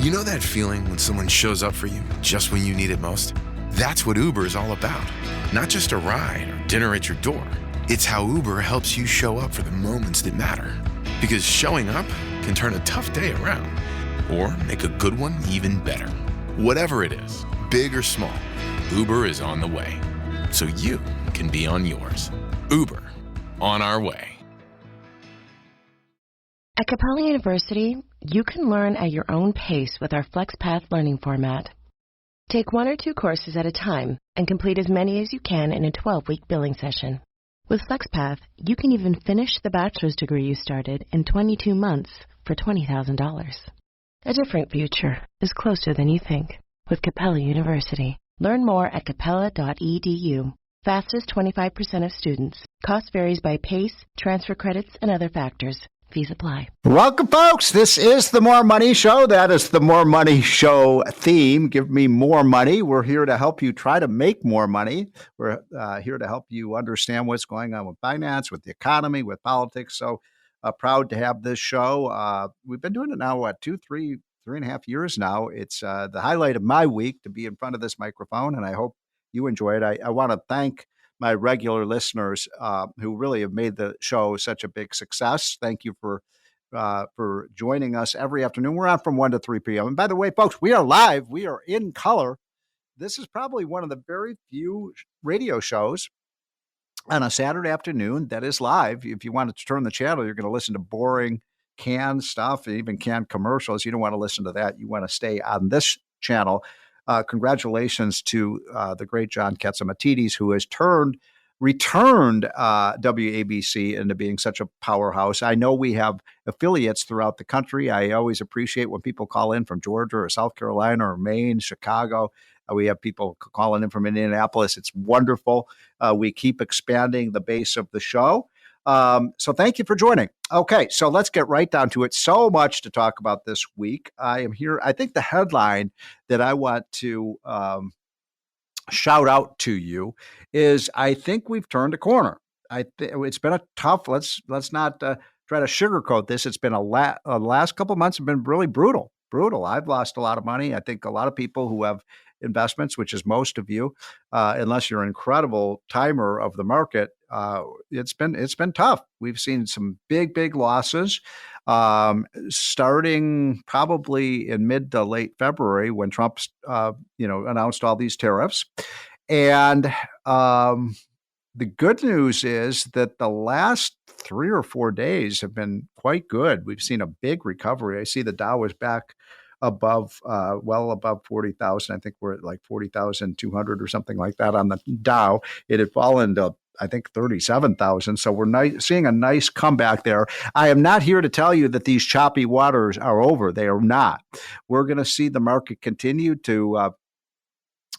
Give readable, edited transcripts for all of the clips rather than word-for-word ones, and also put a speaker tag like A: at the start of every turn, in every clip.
A: You know that feeling when someone shows up for you just when you need it most? That's what Uber is all about. Not just a ride or dinner at your door. It's how Uber helps you show up for the moments that matter. Because showing up can turn a tough day around or make a good one even better. Whatever it is, big or small, Uber is on the way. So you can be on yours. Uber, on our way.
B: At Capella University, you can learn at your own pace with our FlexPath learning format. Take 1 or 2 courses at a time and complete as many as you can in a 12-week billing session. With FlexPath, you can even finish the bachelor's degree you started in 22 months for $20,000. A different future is closer than you think with Capella University. Learn more at capella.edu. Fastest 25% of students. Cost varies by pace, transfer credits, and other factors. Fees apply.
C: Welcome, folks. This is the More Money Show. That is the More Money Show theme. Give me more money. We're here to help you try to make more money. We're here to help you understand what's going on with finance, with the economy, with politics. So proud to have this show. We've been doing it now, 3.5 years now. It's the highlight of my week to be in front of this microphone, and I hope you enjoy it. I want to thank my regular listeners who really have made the show such a big success. Thank you for joining us every afternoon. We're on from 1 to 3 p.m. And by the way, folks, we are live. We are in color. This is probably one of the very few radio shows on a Saturday afternoon that is live. If you wanted to turn the channel, you're going to listen to boring canned stuff, even canned commercials. You don't want to listen to that. You want to stay on this channel. Congratulations to the great John Catsimatidis, who has returned WABC into being such a powerhouse. I know we have affiliates throughout the country. I always appreciate when people call in from Georgia or South Carolina or Maine, Chicago. We have people calling in from Indianapolis. It's wonderful. We keep expanding the base of the show. So thank you for joining. Okay, so let's get right down to it. So much to talk about this week. I am here. I think the headline that I want to shout out to you is I think we've turned a corner. It's been a tough, let's not try to sugarcoat this. It's been the last couple of months have been really brutal. I've lost a lot of money. I think a lot of people who have investments, which is most of you, unless you're an incredible timer of the market, it's been tough. We've seen some big losses, starting probably in mid to late February when Trump, announced all these tariffs. And the good news is that the last 3 or 4 days have been quite good. We've seen a big recovery. I see the Dow is back above, well above 40,000. I think we're at like 40,200 or something like that on the Dow. It had fallen to, I think, 37,000. So we're seeing a nice comeback there. I am not here to tell you that these choppy waters are over. They are not. We're going to see the market continue to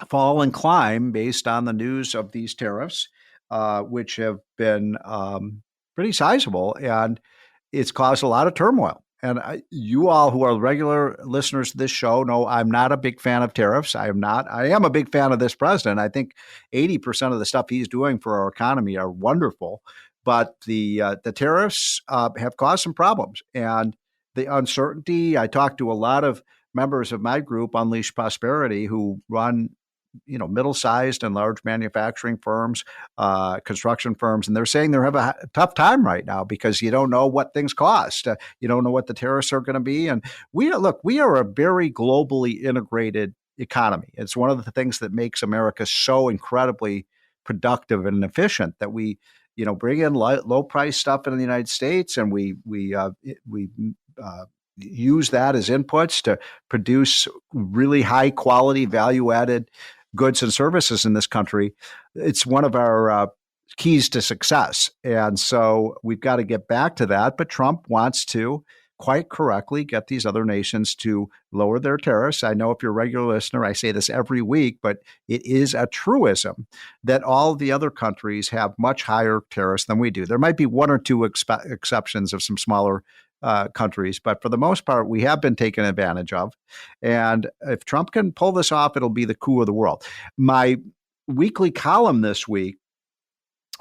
C: fall and climb based on the news of these tariffs, which have been pretty sizable, and it's caused a lot of turmoil. And you all who are regular listeners to this show know I'm not a big fan of tariffs. I am not. I am a big fan of this president. I think 80% of the stuff he's doing for our economy are wonderful, but the tariffs have caused some problems. And the uncertainty, I talked to a lot of members of my group, Unleash Prosperity, who run middle-sized and large manufacturing firms, construction firms, and they're saying they're having a tough time right now because you don't know what things cost. You don't know what the tariffs are going to be. And we are a very globally integrated economy. It's one of the things that makes America so incredibly productive and efficient that we, bring in low-price stuff in the United States, and we use that as inputs to produce really high-quality, value-added goods and services in this country. It's one of our keys to success. And so we've got to get back to that. But Trump wants to, quite correctly, get these other nations to lower their tariffs. I know if you're a regular listener, I say this every week, but it is a truism that all the other countries have much higher tariffs than we do. There might be 1 or 2 exceptions of some smaller countries, but for the most part, we have been taken advantage of. And if Trump can pull this off, it'll be the coup of the world. My weekly column this week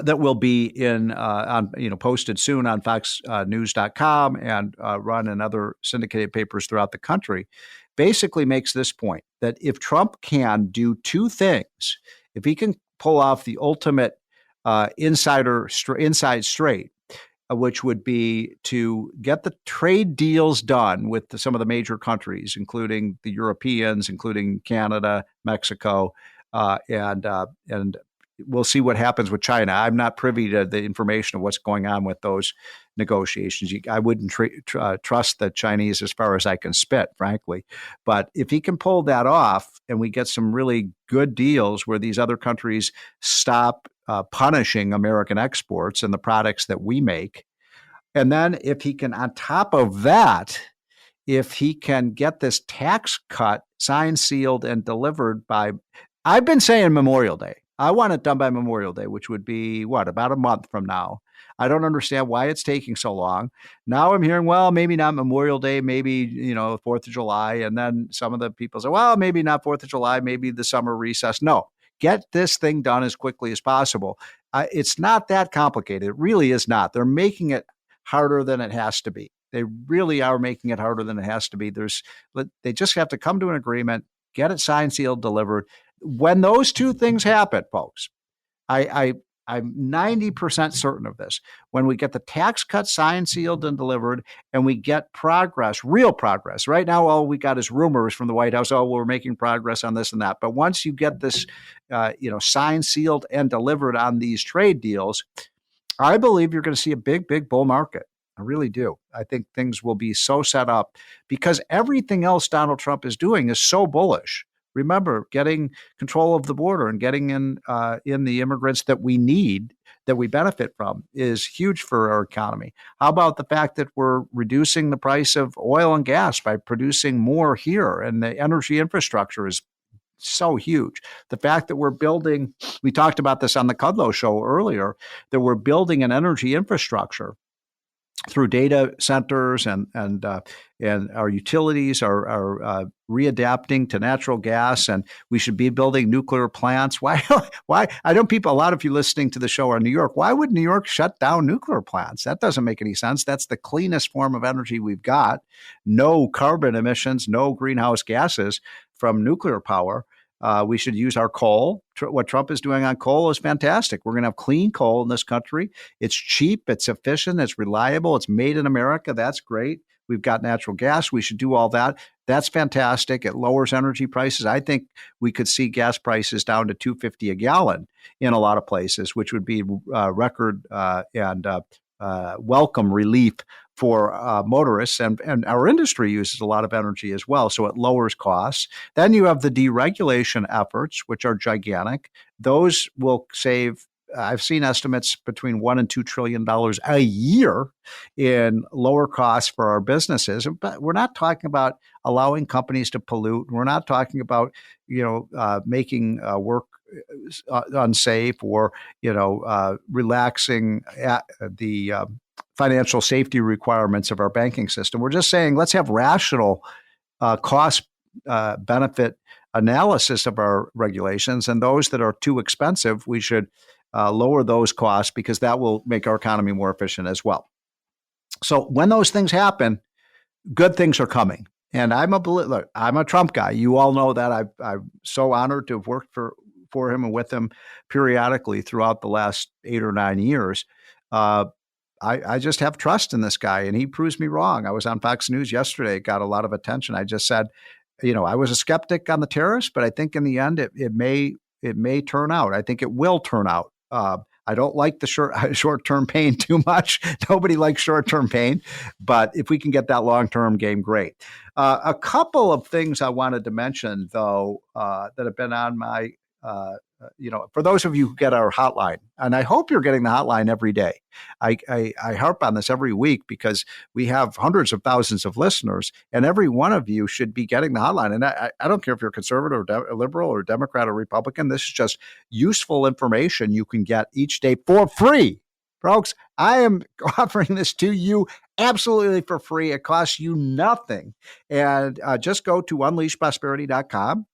C: that will be in on posted soon on foxnews.com and run in other syndicated papers throughout the country, basically makes this point that if Trump can do two things, if he can pull off the ultimate inside straight, which would be to get the trade deals done with some of the major countries, including the Europeans, including Canada, Mexico, and we'll see what happens with China. I'm not privy to the information of what's going on with those negotiations. I wouldn't trust the Chinese as far as I can spit, frankly. But if he can pull that off and we get some really good deals where these other countries stop punishing American exports and the products that we make, and then if he can, on top of that, if he can get this tax cut signed, sealed, and delivered by, I've been saying Memorial Day. I want it done by Memorial Day, which would be, about a month from now. I don't understand why it's taking so long. Now I'm hearing, well, maybe not Memorial Day, maybe, 4th of July. And then some of the people say, well, maybe not 4th of July, maybe the summer recess. No, get this thing done as quickly as possible. It's not that complicated. It really is not. They're making it harder than it has to be. They really are making it harder than it has to be. They just have to come to an agreement, get it signed, sealed, delivered. When those two things happen, folks, I'm 90% certain of this. When we get the tax cut signed, sealed, and delivered, and we get progress, real progress. Right now, all we got is rumors from the White House. Oh, we're making progress on this and that. But once you get this, signed, sealed, and delivered on these trade deals, I believe you're going to see a big, big bull market. I really do. I think things will be so set up because everything else Donald Trump is doing is so bullish. Remember, getting control of the border and getting in the immigrants that we need, that we benefit from, is huge for our economy. How about the fact that we're reducing the price of oil and gas by producing more here, and the energy infrastructure is so huge. The fact that we're building, we talked about this on the Kudlow show earlier, that we're building an energy infrastructure through data centers and our utilities are readapting to natural gas, and we should be building nuclear plants. Why? I know a lot of you listening to the show are in New York. Why would New York shut down nuclear plants? That doesn't make any sense. That's the cleanest form of energy we've got. No carbon emissions, no greenhouse gases from nuclear power. We should use our coal. What Trump is doing on coal is fantastic. We're going to have clean coal in this country. It's cheap, it's efficient, it's reliable, it's made in America. That's great. We've got natural gas. We should do all that. That's fantastic. It lowers energy prices. I think we could see gas prices down to $2.50 a gallon in a lot of places, which would be record and welcome relief for motorists, and our industry uses a lot of energy as well, so it lowers costs. Then you have the deregulation efforts, which are gigantic. Those will save, I've seen estimates between $1 and $2 trillion a year in lower costs for our businesses. But we're not talking about allowing companies to pollute. We're not talking about, making work unsafe or, relaxing the financial safety requirements of our banking system. We're just saying, let's have rational cost benefit analysis of our regulations, and those that are too expensive, we should lower those costs because that will make our economy more efficient as well. So when those things happen, good things are coming. And I'm a Trump guy. You all know that. I'm so honored to have worked for him and with him periodically throughout the last 8 or 9 years. I just have trust in this guy, and he proves me wrong. I was on Fox News yesterday, got a lot of attention. I just said, I was a skeptic on the tariffs, but I think in the end it may turn out. I think it will turn out. I don't like the short-term pain too much. Nobody likes short-term pain, but if we can get that long-term game, great. A couple of things I wanted to mention, though, that have been on my for those of you who get our hotline, and I hope you're getting the hotline every day. I harp on this every week because we have hundreds of thousands of listeners, and every one of you should be getting the hotline. And I don't care if you're conservative or liberal or Democrat or Republican. This is just useful information you can get each day for free. Folks, I am offering this to you absolutely for free. It costs you nothing. And just go to unleashprosperity.com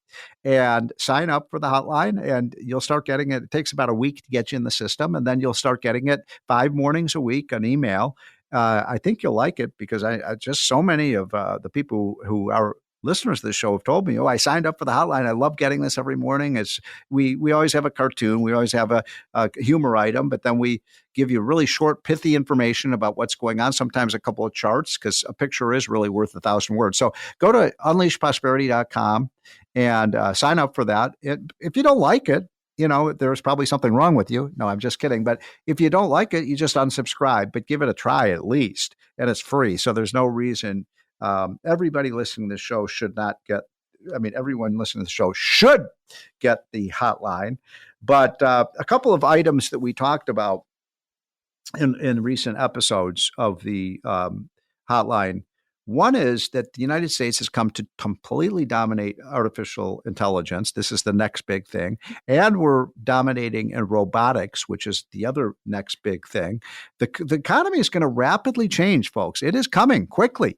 C: and sign up for the hotline, and you'll start getting it. It takes about a week to get you in the system, and then you'll start getting it 5 mornings a week, an email. I think you'll like it because I just so many of the people who are listeners to the show have told me, I signed up for the hotline. I love getting this every morning. We always have a cartoon. We always have a humor item, but then we give you really short, pithy information about what's going on, sometimes a couple of charts, because a picture is really worth 1,000 words. So go to unleashprosperity.com and sign up for that. If you don't like it, there's probably something wrong with you. No, I'm just kidding. But if you don't like it, you just unsubscribe, but give it a try at least. And it's free. So there's no reason everybody listening to the show should not get, everyone listening to the show should get the hotline. But a couple of items that we talked about in recent episodes of the hotline. One is that the United States has come to completely dominate artificial intelligence. This is the next big thing. And we're dominating in robotics, which is the other next big thing. The economy is going to rapidly change, folks. It is coming quickly.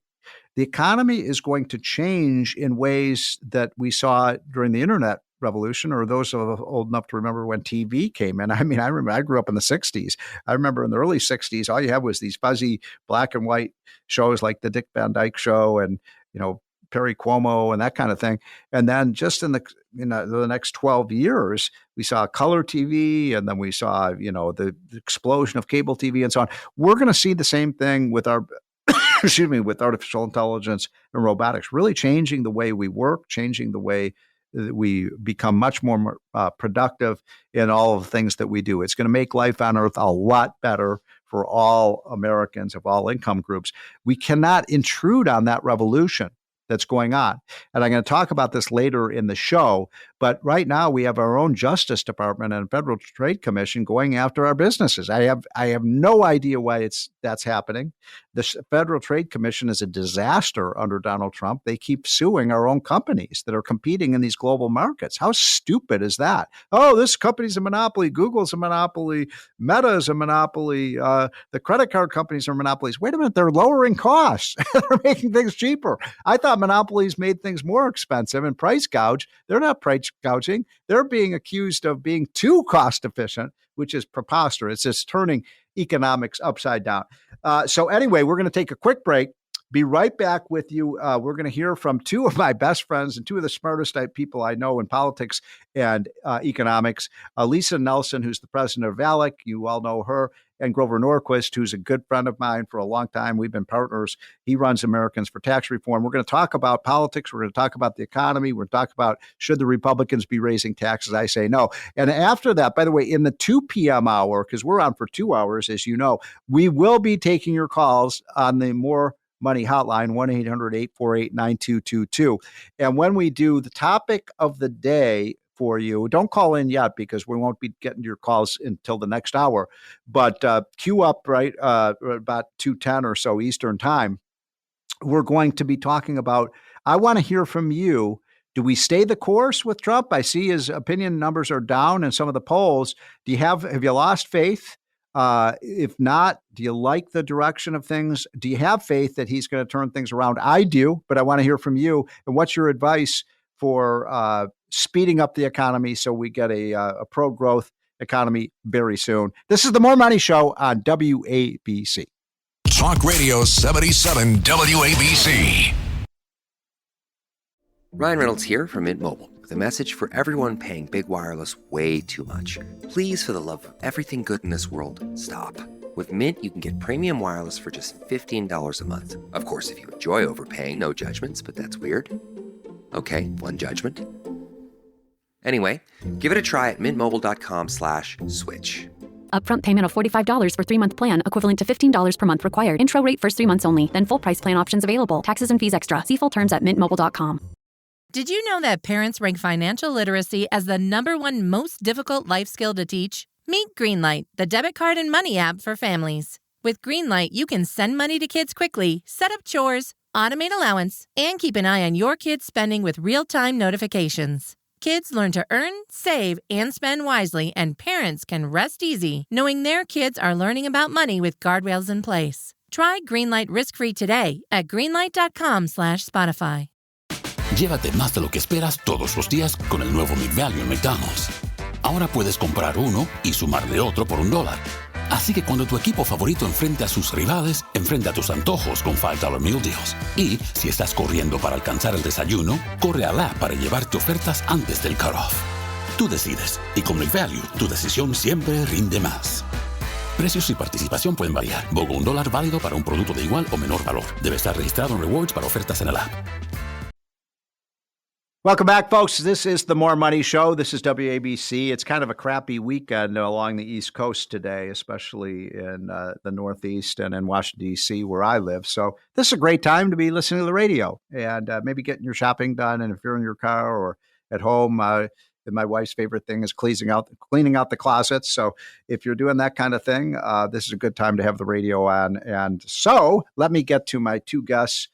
C: The economy is going to change in ways that we saw during the internet revolution, or those old enough to remember when TV came in. I remember I grew up in the 60s. I remember in the early 60s, all you had was these fuzzy black and white shows like the Dick Van Dyke Show and, Perry Como and that kind of thing. And then just in the next 12 years, we saw color TV, and then we saw, the explosion of cable TV and so on. We're going to see the same thing with our with artificial intelligence and robotics, really changing the way we work, changing the way that we become much more productive in all of the things that we do. It's going to make life on Earth a lot better for all Americans of all income groups. We cannot intrude on that revolution that's going on. And I'm going to talk about this later in the show. But right now we have our own Justice Department and Federal Trade Commission going after our businesses. I have no idea why that's happening. The Federal Trade Commission is a disaster under Donald Trump. They keep suing our own companies that are competing in these global markets. How stupid is that? Oh, this company's a monopoly. Google's a monopoly. Meta is a monopoly. The credit card companies are monopolies. Wait a minute. They're lowering costs. They're making things cheaper. I thought monopolies made things more expensive and price gouge. They're not price gouging. They're being accused of being too cost efficient, which is preposterous. It's turning economics upside down. So anyway, we're going to take a quick break. Be right back with you. We're going to hear from two of my best friends and two of the smartest people I know in politics and economics. Lisa Nelson, who's the president of ALEC. You all know her. And Grover Norquist, who's a good friend of mine for a long time. We've been partners. He runs Americans for Tax Reform. We're going to talk about politics. We're going to talk about the economy. We're going to talk about should the Republicans be raising taxes. I say no. And after that, by the way, in the 2 p.m. hour, because we're on for 2 hours, as you know, we will be taking your calls on the More Money Hotline, 1-800-848-9222. And when we do the topic of the day for you, don't call in yet because we won't be getting your calls until the next hour, but queue up right about 2:10 or so Eastern time. We're going to be talking about, I want to hear from you. Do we stay the course with Trump? I see his opinion numbers are down in some of the polls. Have you lost faith? If not, do you like the direction of things? Do you have faith that he's going to turn things around? I do, but I want to hear from you. And what's your advice for speeding up the economy so we get a pro-growth economy very soon? This is the More Money Show on WABC.
D: Talk Radio 77 WABC.
E: Ryan Reynolds here from Mint Mobile with a message for everyone paying big wireless way too much. Please, for the love of everything good in this world, stop. With Mint, you can get premium wireless for just $15 a month. Of course, if you enjoy overpaying, no judgments, but that's weird. Okay, one judgment. Anyway, give it a try at mintmobile.com/switch.
F: Upfront payment of $45 for 3-month plan, equivalent to $15 per month required. Intro rate first 3 months only, then full price plan options available. Taxes and fees extra. See full terms at mintmobile.com.
G: Did you know that parents rank financial literacy as the #1 most difficult life skill to teach? Meet Greenlight, the debit card and money app for families. With Greenlight, you can send money to kids quickly, set up chores, automate allowance, and keep an eye on your kids' spending with real-time notifications. Kids learn to earn, save, and spend wisely, and parents can rest easy knowing their kids are learning about money with guardrails in place. Try Greenlight risk-free today at greenlight.com/Spotify.
H: Llévate más de lo que esperas todos los días con el nuevo McValue en McDonald's. Ahora puedes comprar uno y sumarle otro por $1. Así que cuando tu equipo favorito enfrente a sus rivales, enfrenta tus antojos con $5 Meal Deals. Y si estás corriendo para alcanzar el desayuno, corre al app para llevarte ofertas antes del cutoff. Tú decides, y con McValue, tu decisión siempre rinde más. Precios y participación pueden variar. BOGO $1 válido para un producto de igual o menor valor. Debe estar registrado en Rewards para ofertas en el app.
C: Welcome back, folks. This is the More Money Show. This is WABC. It's kind of a crappy weekend along the East Coast today, especially in the Northeast and in Washington, D.C., where I live. So this is a great time to be listening to the radio and maybe getting your shopping done. And if you're in your car or at home, my wife's favorite thing is cleaning out the closets. So if you're doing that kind of thing, this is a good time to have the radio on. And so let me get to my two guests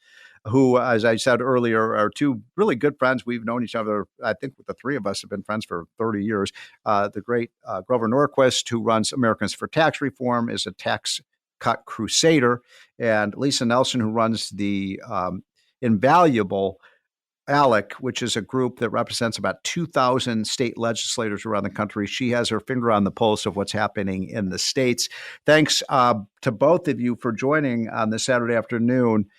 C: who, as I said earlier, are two really good friends. We've known each other, I think the three of us have been friends for 30 years. The great Grover Norquist, who runs Americans for Tax Reform, is a tax cut crusader. And Lisa Nelson, who runs the Invaluable ALEC, which is a group that represents about 2,000 state legislators around the country. She has her finger on the pulse of what's happening in the states. Thanks to both of you for joining on this Saturday afternoon.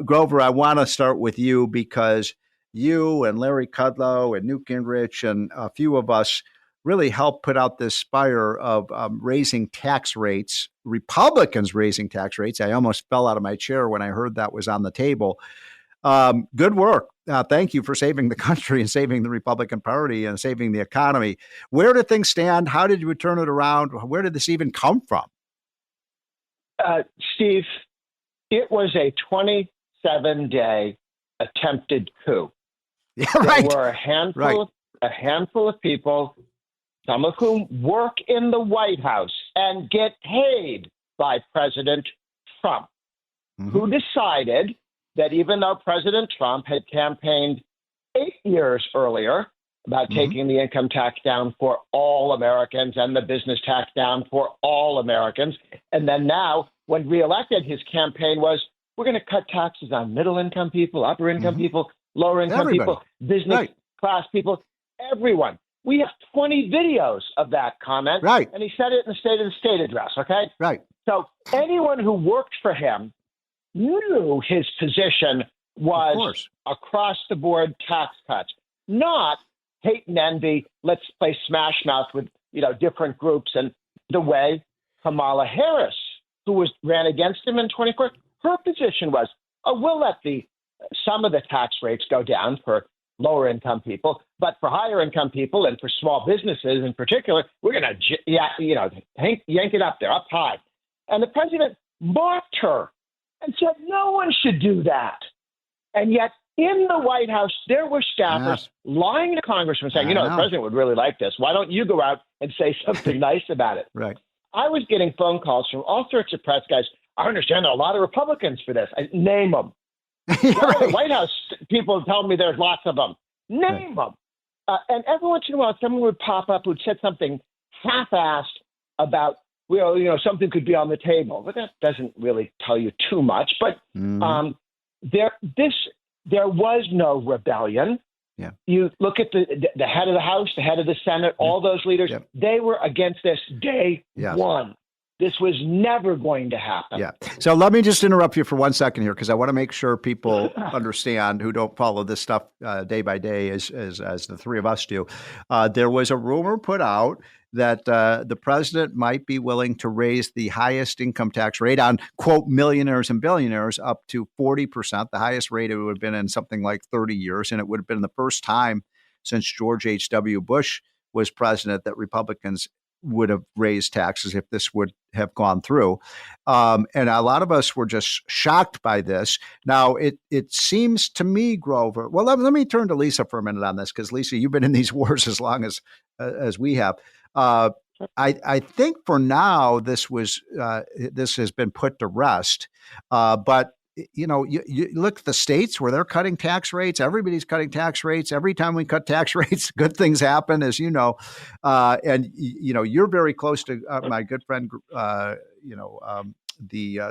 C: Grover, I want to start with you because you and Larry Kudlow and Newt Gingrich and a few of us really helped put out this fire of raising tax rates, Republicans raising tax rates. I almost fell out of my chair when I heard that was on the table. Good work. Thank you for saving the country and saving the Republican Party and saving the economy. Where did things stand? How did you turn it around? Where did this even come from?
I: Steve, it was a 27-day attempted coup.
C: Yeah, right.
I: There were a handful of people, some of whom work in the White House and get paid by President Trump, who decided that even though President Trump had campaigned 8 years earlier about taking the income tax down for all Americans and the business tax down for all Americans, and then now, when reelected, his campaign was, we're going to cut taxes on middle-income people, upper-income people, lower-income people, business class people, everyone. We have 20 videos of that comment, and he said it in the State of the State address, okay?
C: Right.
I: So anyone who worked for him knew his position was across-the-board tax cuts, not hate and envy, let's play smash mouth with different groups. And the way Kamala Harris, who ran against him in 2024, her position was, we'll let some of the tax rates go down for lower income people, but for higher income people and for small businesses in particular, we're going to yank it up there, up high. And the president mocked her and said no one should do that. And yet in the White House, there were staffers lying to congressmen saying, the president would really like this. Why don't you go out and say something nice about it?
C: Right.
I: I was getting phone calls from all sorts of press guys. I understand there are a lot of Republicans for this. Name them. The White House people tell me there's lots of them. Name them. And every once in a while, someone would pop up who'd said something half-assed about, something could be on the table. But that doesn't really tell you too much. But there was no rebellion.
C: Yeah.
I: You look at the head of the House, the head of the Senate, all those leaders, they were against this day one. This was never going to happen.
C: Yeah. So let me just interrupt you for 1 second here, because I want to make sure people understand who don't follow this stuff day by day as the three of us do. There was a rumor put out that the president might be willing to raise the highest income tax rate on, quote, millionaires and billionaires up to 40%. The highest rate it would have been in something like 30 years. And it would have been the first time since George H.W. Bush was president that Republicans would have raised taxes if this would have gone through. And a lot of us were just shocked by this. Now, it seems to me, Grover, well, let me turn to Lisa for a minute on this, because Lisa, you've been in these wars as long as we have. I think for now this has been put to rest. But you look at the states where they're cutting tax rates. Everybody's cutting tax rates. Every time we cut tax rates, good things happen, as you know. And you're very close to my good friend, the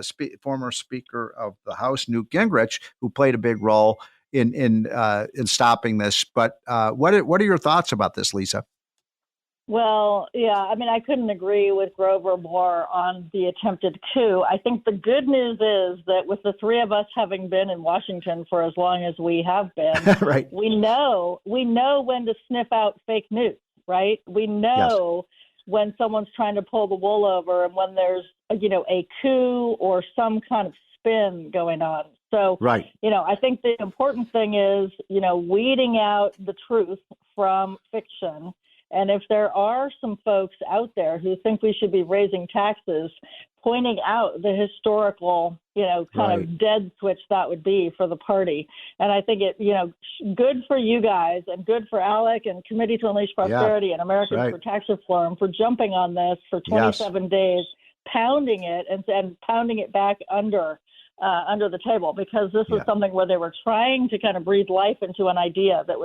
C: former Speaker of the House, Newt Gingrich, who played a big role in stopping this. But what are your thoughts about this, Lisa?
J: Well, yeah, I mean, I couldn't agree with Grover more on the attempted coup. I think the good news is that with the three of us having been in Washington for as long as we have been,
C: right.
J: we know when to sniff out fake news, right? We know when someone's trying to pull the wool over and when there's, a coup or some kind of spin going on. So,
C: right.
J: I think the important thing is, weeding out the truth from fiction. And if there are some folks out there who think we should be raising taxes, pointing out the historical, kind of dead switch that would be for the party. And I think it, good for you guys and good for ALEC and Committee to Unleash Prosperity and Americans for Tax Reform for jumping on this for 27 days, pounding it and pounding it back under the table, because this was something where they were trying to kind of breathe life into an idea that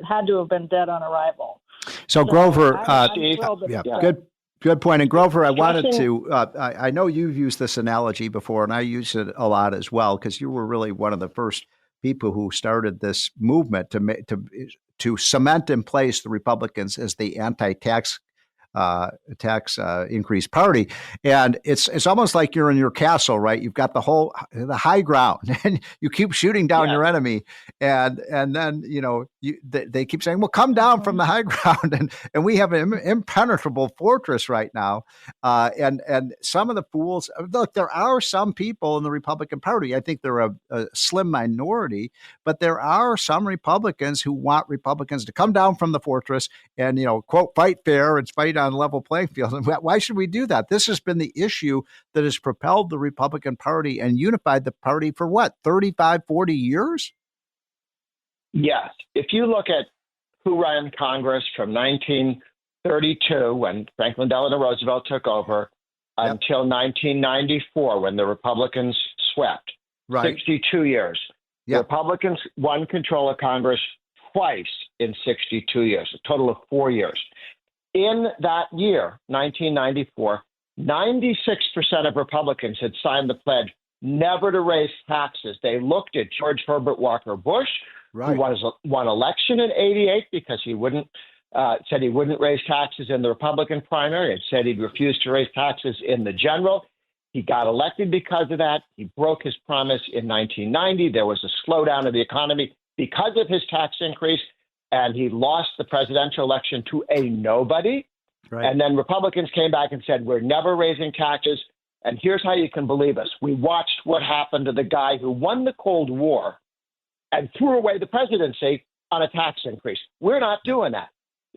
J: had to have been dead on arrival.
C: So Grover, good point. And Grover, I wanted to, I know you've used this analogy before, and I use it a lot as well, because you were really one of the first people who started this movement to cement in place the Republicans as the anti-tax increase party. And it's almost like you're in your castle, right? You've got the high ground and you keep shooting down your enemy. And then, they keep saying, well, come down from the high ground. And we have an impenetrable fortress right now. And some of the fools, look, there are some people in the Republican Party. I think they're a slim minority, but there are some Republicans who want Republicans to come down from the fortress and, quote, fight fair and fight on level playing field. And why should we do that? This has been the issue that has propelled the Republican Party and unified the party for 35, 40 years?
I: Yes. If you look at who ran Congress from 1932, when Franklin Delano Roosevelt took over, until 1994, when the Republicans swept, 62 years. The Republicans won control of Congress twice in 62 years, a total of 4 years. In that year, 1994, 96% of Republicans had signed the pledge never to raise taxes. They looked at George Herbert Walker Bush, who won election in '88 because he said he wouldn't raise taxes in the Republican primary and said he'd refuse to raise taxes in the general. He got elected because of that. He broke his promise in 1990. There was a slowdown of the economy because of his tax increase, and he lost the presidential election to a nobody. And then Republicans came back and said, we're never raising taxes. And here's how you can believe us. We watched what happened to the guy who won the Cold War and threw away the presidency on a tax increase. We're not doing that.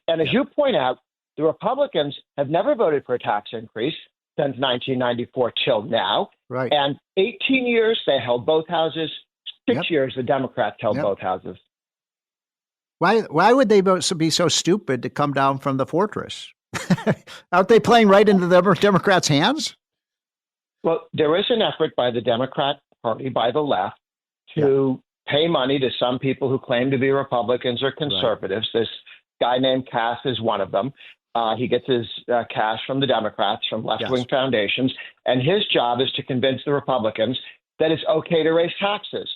I: And as you point out, the Republicans have never voted for a tax increase since 1994 till now. And 18 years, they held both houses. 6 years, the Democrats held both houses.
C: Why would they be so stupid to come down from the fortress? Aren't they playing right into the Democrats' hands?
I: Well, there is an effort by the Democrat Party, by the left, to pay money to some people who claim to be Republicans or conservatives. This guy named Cass is one of them. He gets his cash from the Democrats, from left-wing foundations, and his job is to convince the Republicans that it's okay to raise taxes.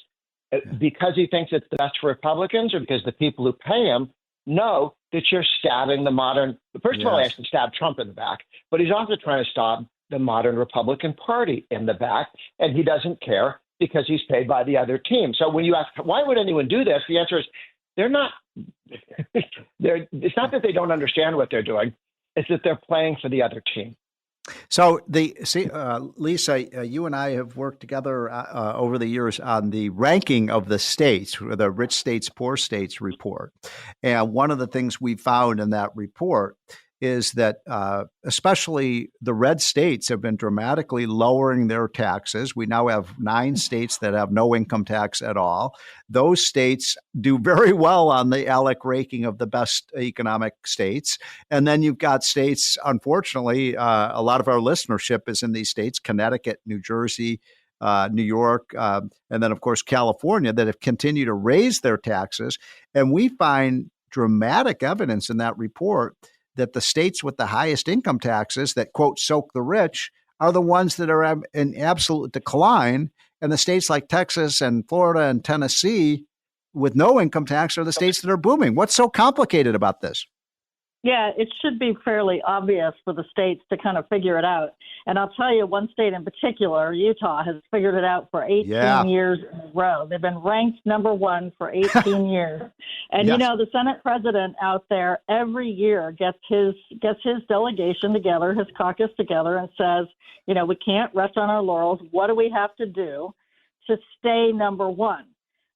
I: Because he thinks it's the best for Republicans, or because the people who pay him know that you're stabbing the modern. First of all, he has to stab Trump in the back, but he's also trying to stab the modern Republican Party in the back, and he doesn't care because he's paid by the other team. So when you ask, why would anyone do this? The answer is they're not. It's not that they don't understand what they're doing; it's that they're playing for the other team.
C: So Lisa, you and I have worked together over the years on the ranking of the states, the Rich States, Poor States report. And one of the things we found in that report is that especially the red states have been dramatically lowering their taxes. We now have 9 states that have no income tax at all. Those states do very well on the ALEC ranking of the best economic states. And then you've got states, unfortunately, a lot of our listenership is in these states, Connecticut, New Jersey, New York, and then, of course, California, that have continued to raise their taxes. And we find dramatic evidence in that report that the states with the highest income taxes that, quote, soak the rich are the ones that are in absolute decline. And the states like Texas and Florida and Tennessee with no income tax are the states that are booming. What's so complicated about this?
J: Yeah, it should be fairly obvious for the states to kind of figure it out. And I'll tell you, one state in particular, Utah, has figured it out for 18 years in a row. They've been ranked number one for 18 years. And, you know, the Senate president out there every year gets his delegation together, his caucus together, and says, you know, we can't rest on our laurels. What do we have to do to stay number one?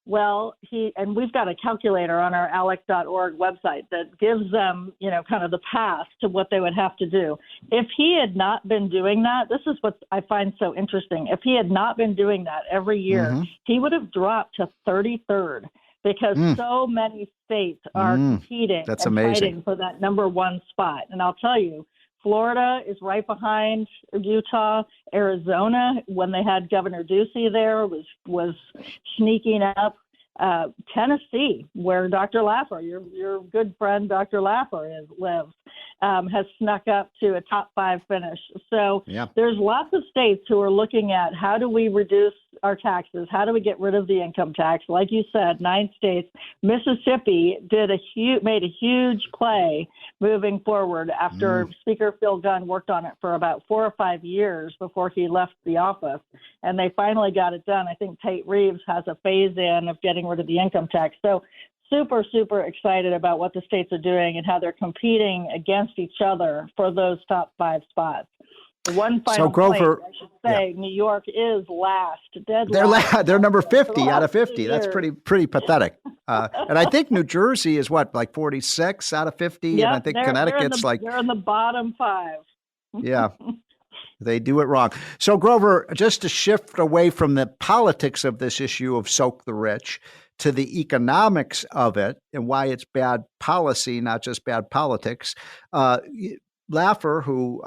J: Well, we've got a calculator on our ALEC.org website that gives them, you know, kind of the path to what they would have to do. If he had not been doing that, this is what I find so interesting. If he had not been doing that every year, he would have dropped to 33rd because so many states are competing and fighting for that number one spot. And I'll tell you, Florida is right behind Utah. Arizona, when they had Governor Ducey there, was sneaking up. Tennessee, where Dr. Laffer, your good friend Dr. Laffer lives, has snuck up to a top 5 finish. So there's lots of states who are looking at how do we reduce our taxes? How do we get rid of the income tax? Like you said, 9 states. Mississippi made a huge play moving forward after Speaker Phil Gunn worked on it for about 4 or 5 years before he left the office, and they finally got it done. I think Tate Reeves has a phase-in of getting rid of the income tax. So super, super excited about what the states are doing and how they're competing against each other for those top 5 spots. One final
C: Grover,
J: point, I should say, New York is last.
C: They're number 50 out of 50. That's pretty pathetic. And I think New Jersey is like 46 out of 50, and I think Connecticut's
J: they're in the bottom 5.
C: Yeah. They do it wrong. So, Grover, just to shift away from the politics of this issue of soak the rich to the economics of it and why it's bad policy, not just bad politics, Laffer, who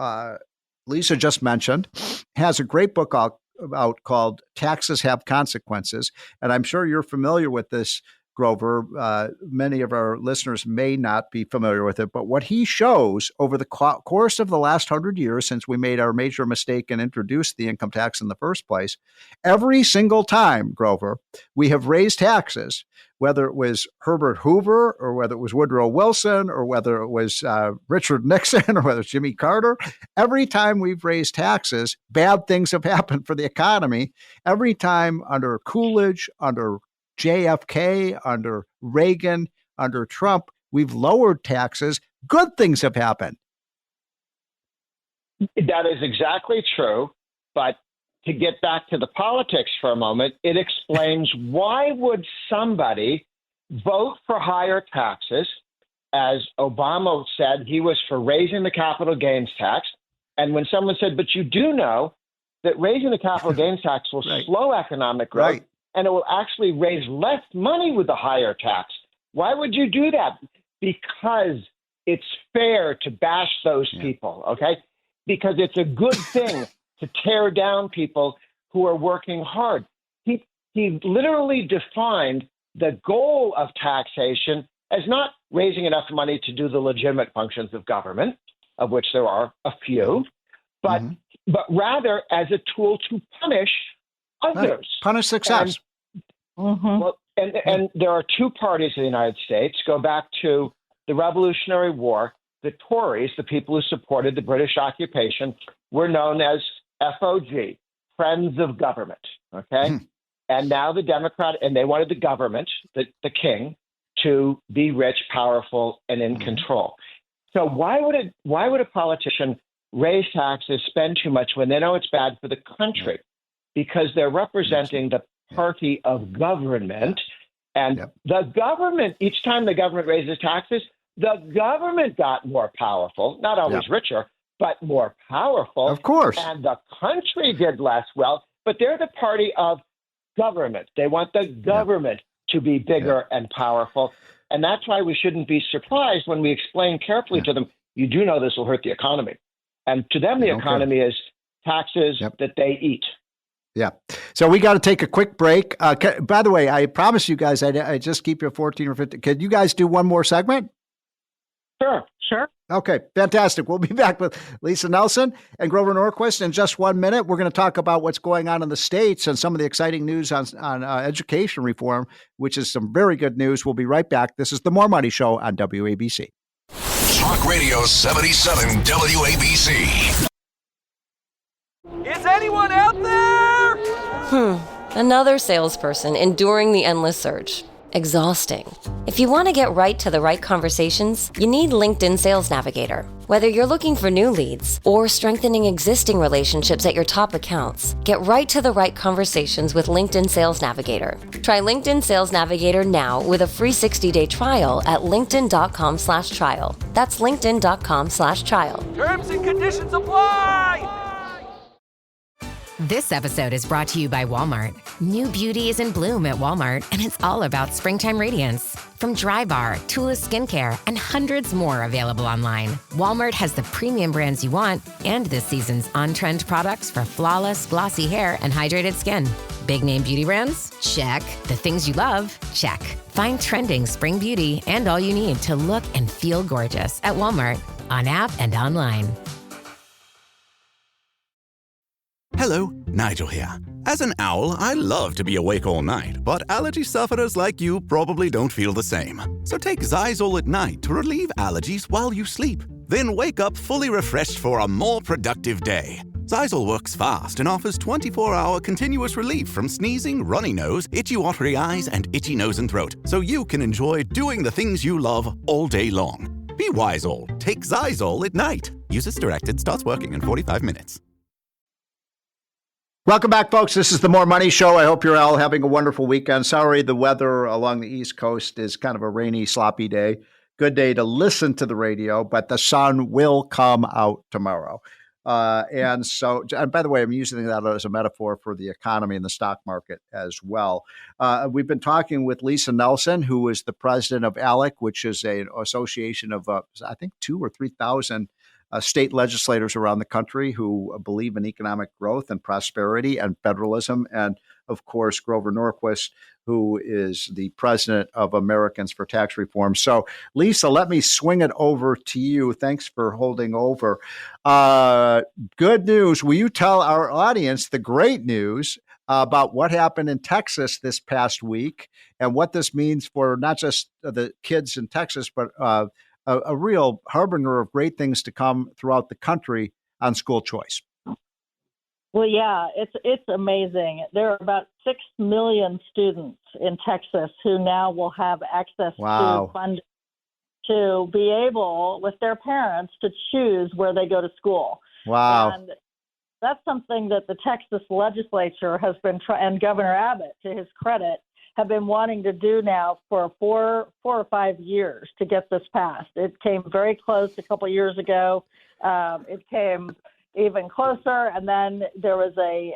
C: Lisa just mentioned, has a great book out called Taxes Have Consequences. And I'm sure you're familiar with this, Grover. Many of our listeners may not be familiar with it, but what he shows over the course of the last 100 years since we made our major mistake and introduced the income tax in the first place, every single time, Grover, we have raised taxes, whether it was Herbert Hoover or whether it was Woodrow Wilson or whether it was Richard Nixon or whether it's Jimmy Carter. Every time we've raised taxes, bad things have happened for the economy. Every time under Coolidge, under JFK, under Reagan, under Trump, we've lowered taxes. Good things have happened.
I: That is exactly true. But to get back to the politics for a moment, it explains why would somebody vote for higher taxes, as Obama said he was for raising the capital gains tax. And when someone said, but you do know that raising the capital gains tax will slow economic growth, and it will actually raise less money with the higher tax. Why would you do that? Because it's fair to bash those people, okay? Because it's a good thing to tear down people who are working hard. He literally defined the goal of taxation as not raising enough money to do the legitimate functions of government, of which there are a few, but rather as a tool to punish others.
C: Punish success.
I: And there are 2 parties in the United States. Go back to the Revolutionary War. The Tories, the people who supported the British occupation, were known as FOG, Friends of Government. Okay. And now the Democrat, and they wanted the government, the king, to be rich, powerful, and in control. So why would a politician raise taxes, spend too much when they know it's bad for the country? Because they're representing the party of government, and the government, each time the government raises taxes, the government got more powerful, not always richer, but more powerful.
C: Of course.
I: And the country did less well, but they're the party of government. They want the government to be bigger and powerful. And that's why we shouldn't be surprised when we explain carefully to them, you do know this will hurt the economy. And to them, the economy is taxes that they eat.
C: Yeah. So we got to take a quick break. By the way, I promise you guys, I just keep you 14 or 15. Could you guys do one more segment?
J: Sure.
C: Okay, fantastic. We'll be back with Lisa Nelson and Grover Norquist in just 1 minute. We're going to talk about what's going on in the States and some of the exciting news on education reform, which is some very good news. We'll be right back. This is The More Money Show on WABC.
D: Talk Radio 77 WABC.
K: Is anyone out there?
L: Another salesperson enduring the endless search. Exhausting. If you want to get right to the right conversations, you need LinkedIn Sales Navigator. Whether you're looking for new leads or strengthening existing relationships at your top accounts, get right to the right conversations with LinkedIn Sales Navigator. Try LinkedIn Sales Navigator now with a free 60-day trial at linkedin.com/trial. That's linkedin.com/trial.
K: Terms and conditions apply!
M: This episode is brought to you by Walmart. New beauty is in bloom at Walmart, and it's all about springtime radiance. From Drybar, Tula Skincare, and hundreds more available online, Walmart has the premium brands you want and this season's on-trend products for flawless, glossy hair and hydrated skin. Big name beauty brands? Check. The things you love? Check. Find trending spring beauty and all you need to look and feel gorgeous at Walmart, on app and online.
N: Hello, Nigel here. As an owl, I love to be awake all night, but allergy sufferers like you probably don't feel the same. So take Zysol at night to relieve allergies while you sleep. Then wake up fully refreshed for a more productive day. Zysol works fast and offers 24-hour continuous relief from sneezing, runny nose, itchy watery eyes, and itchy nose and throat, so you can enjoy doing the things you love all day long. Be Wisol. Take Zysol at night. Use as directed. Starts working in 45 minutes.
C: Welcome back, folks. This is the More Money Show. I hope you're all having a wonderful weekend. Sorry, the weather along the East Coast is kind of a rainy, sloppy day. Good day to listen to the radio, but the sun will come out tomorrow. And by the way, I'm using that as a metaphor for the economy and the stock market as well. We've been talking with Lisa Nelson, who is the president of ALEC, which is an association of, I think, 2,000 or 3,000 state legislators around the country who believe in economic growth and prosperity and federalism. And of course, Grover Norquist, who is the president of Americans for Tax Reform. So Lisa, let me swing it over to you. Thanks for holding over. Good news. Will you tell our audience the great news about what happened in Texas this past week and what this means for not just the kids in Texas, but a real harbinger of great things to come throughout the country on school choice?
J: Well, yeah, it's amazing. There are about 6 million students in Texas who now will have access to funding to be able, with their parents, to choose where they go to school.
C: Wow.
J: And that's something that the Texas legislature has been and Governor Abbott, to his credit, have been wanting to do now for four or 5 years to get this passed. It came very close a couple of years ago. It came even closer, and then there was a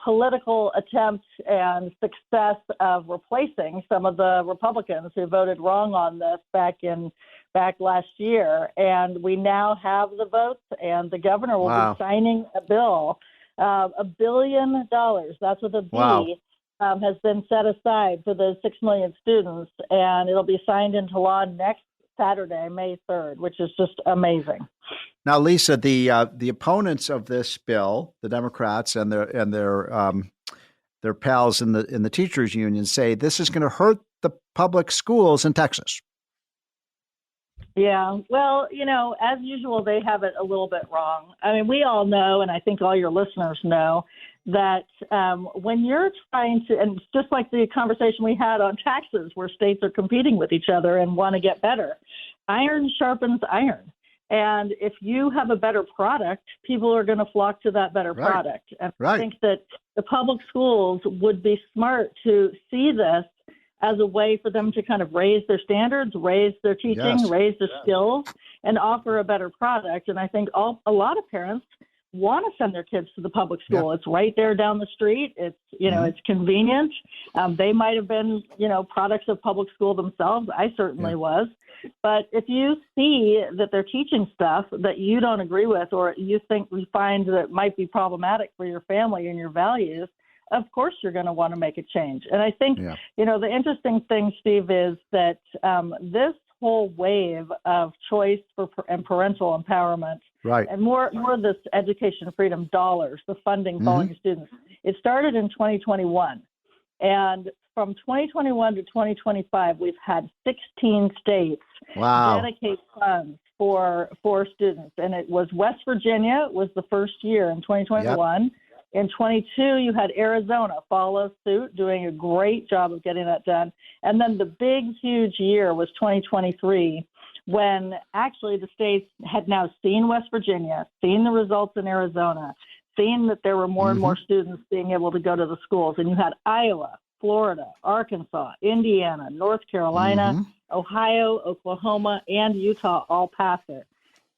J: political attempt and success of replacing some of the Republicans who voted wrong on this back last year. And we now have the votes, and the governor will be signing a bill, $1 billion. That's with a B. Has been set aside for those 6 million students, and it'll be signed into law next Saturday, May 3rd, which is just amazing.
C: Now, Lisa, the opponents of this bill, the Democrats and their pals in the teachers union, say this is going to hurt the public schools in Texas.
J: Yeah, well, as usual, they have it a little bit wrong. I mean, we all know, and I think all your listeners know, that when you're trying to, and just like the conversation we had on taxes, where states are competing with each other and want to get better, iron sharpens iron. And if you have a better product, people are going to flock to that better product. And I think that the public schools would be smart to see this as a way for them to kind of raise their standards, raise their teaching, raise their skills, and offer a better product. And I think a lot of parents want to send their kids to the public school. It's right there down the street. It's, it's convenient. They might have been, products of public school themselves. I certainly was. But if you see that they're teaching stuff that you don't agree with, or you find that might be problematic for your family and your values, of course you're going to want to make a change. And I think, the interesting thing, Steve, is that this whole wave of choice and parental empowerment.
C: Right.
J: And more of this education freedom dollars, the funding falling to students. It started in 2021. And from 2021 to 2025, we've had 16 states dedicate funds for students. And it was West Virginia was the first year in 2021. Yep. In 22, you had Arizona follow suit, doing a great job of getting that done. And then the big, huge year was 2023, when actually the states had now seen West Virginia, seen the results in Arizona, seen that there were more and more students being able to go to the schools. And you had Iowa, Florida, Arkansas, Indiana, North Carolina, Ohio, Oklahoma, and Utah all pass it.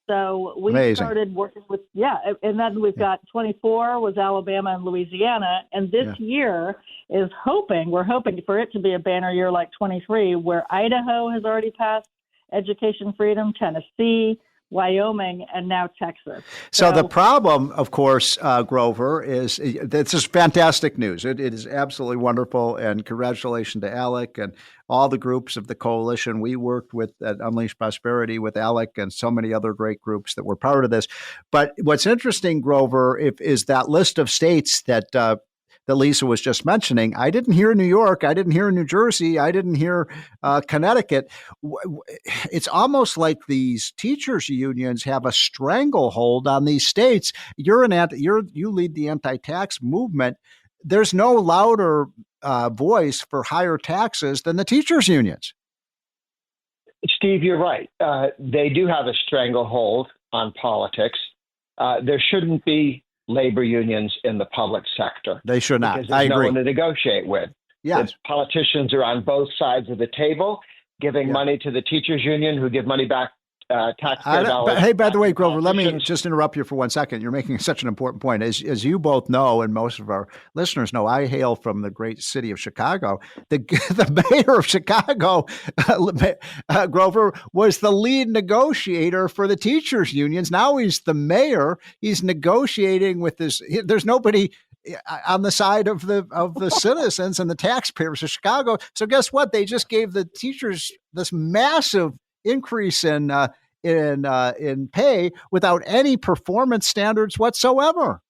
J: So we started working with, and then we've got 24 was Alabama and Louisiana. And this year we're hoping for it to be a banner year like 23, where Idaho has already passed education freedom, Tennessee, Wyoming, and now Texas.
C: So the problem, of course, Grover, is this is fantastic news. It is absolutely wonderful, and congratulations to Alec and all the groups of the coalition. We worked with at Unleash Prosperity with Alec and so many other great groups that were part of this. But what's interesting, Grover, is that list of states that Lisa was just mentioning. I didn't hear New York. I didn't hear New Jersey. I didn't hear Connecticut. It's almost like these teachers' unions have a stranglehold on these states. You lead the anti-tax movement. There's no louder voice for higher taxes than the teachers' unions.
I: Steve, you're right. They do have a stranglehold on politics. There shouldn't be labor unions in the public sector.
C: They should not.
I: Because there's no one to negotiate with.
C: Yes.
I: The politicians are on both sides of the table, giving money to the teachers union, who give money back taxpayer dollars.
C: Hey, by the way, Grover, let me just interrupt you for 1 second. You're making such an important point. As you both know, and most of our listeners know, I hail from the great city of Chicago. The mayor of Chicago, Grover, was the lead negotiator for the teachers unions. Now he's the mayor. He's negotiating with this. There's nobody on the side of the citizens and the taxpayers of Chicago. So guess what? They just gave the teachers this massive increase in pay without any performance standards whatsoever.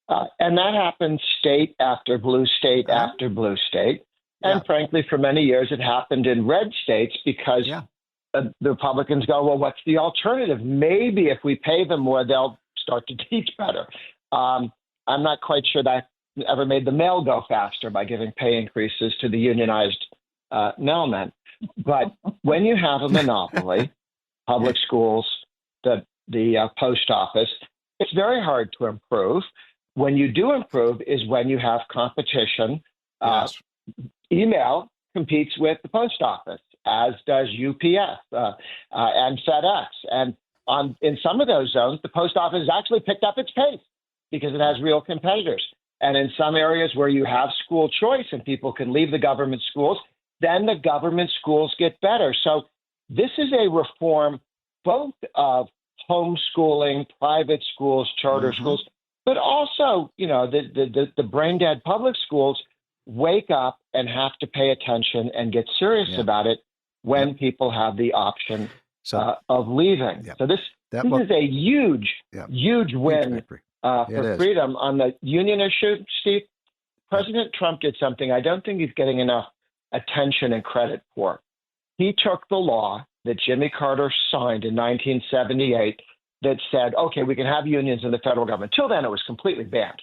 I: And that happens state after blue state after blue state. And frankly, for many years, it happened in red states because the Republicans go, well, what's the alternative? Maybe if we pay them more, they'll start to teach better. I'm not quite sure that ever made the mail go faster by giving pay increases to the unionized mailmen. But when you have a monopoly, public schools, the post office, it's very hard to improve. When you do improve is when you have competition. Email competes with the post office, as does UPS and FedEx. And in some of those zones, the post office has actually picked up its pace because it has real competitors. And in some areas where you have school choice and people can leave the government schools, then the government schools get better. So this is a reform both of homeschooling, private schools, charter schools, but also, the brain dead public schools wake up and have to pay attention and get serious about it when people have the option of leaving. So this is a huge win for freedom. On the union issue, Steve, President Trump did something I don't think he's getting enough attention and credit for. He took the law that Jimmy Carter signed in 1978 that said, okay, we can have unions in the federal government. Till then, it was completely banned,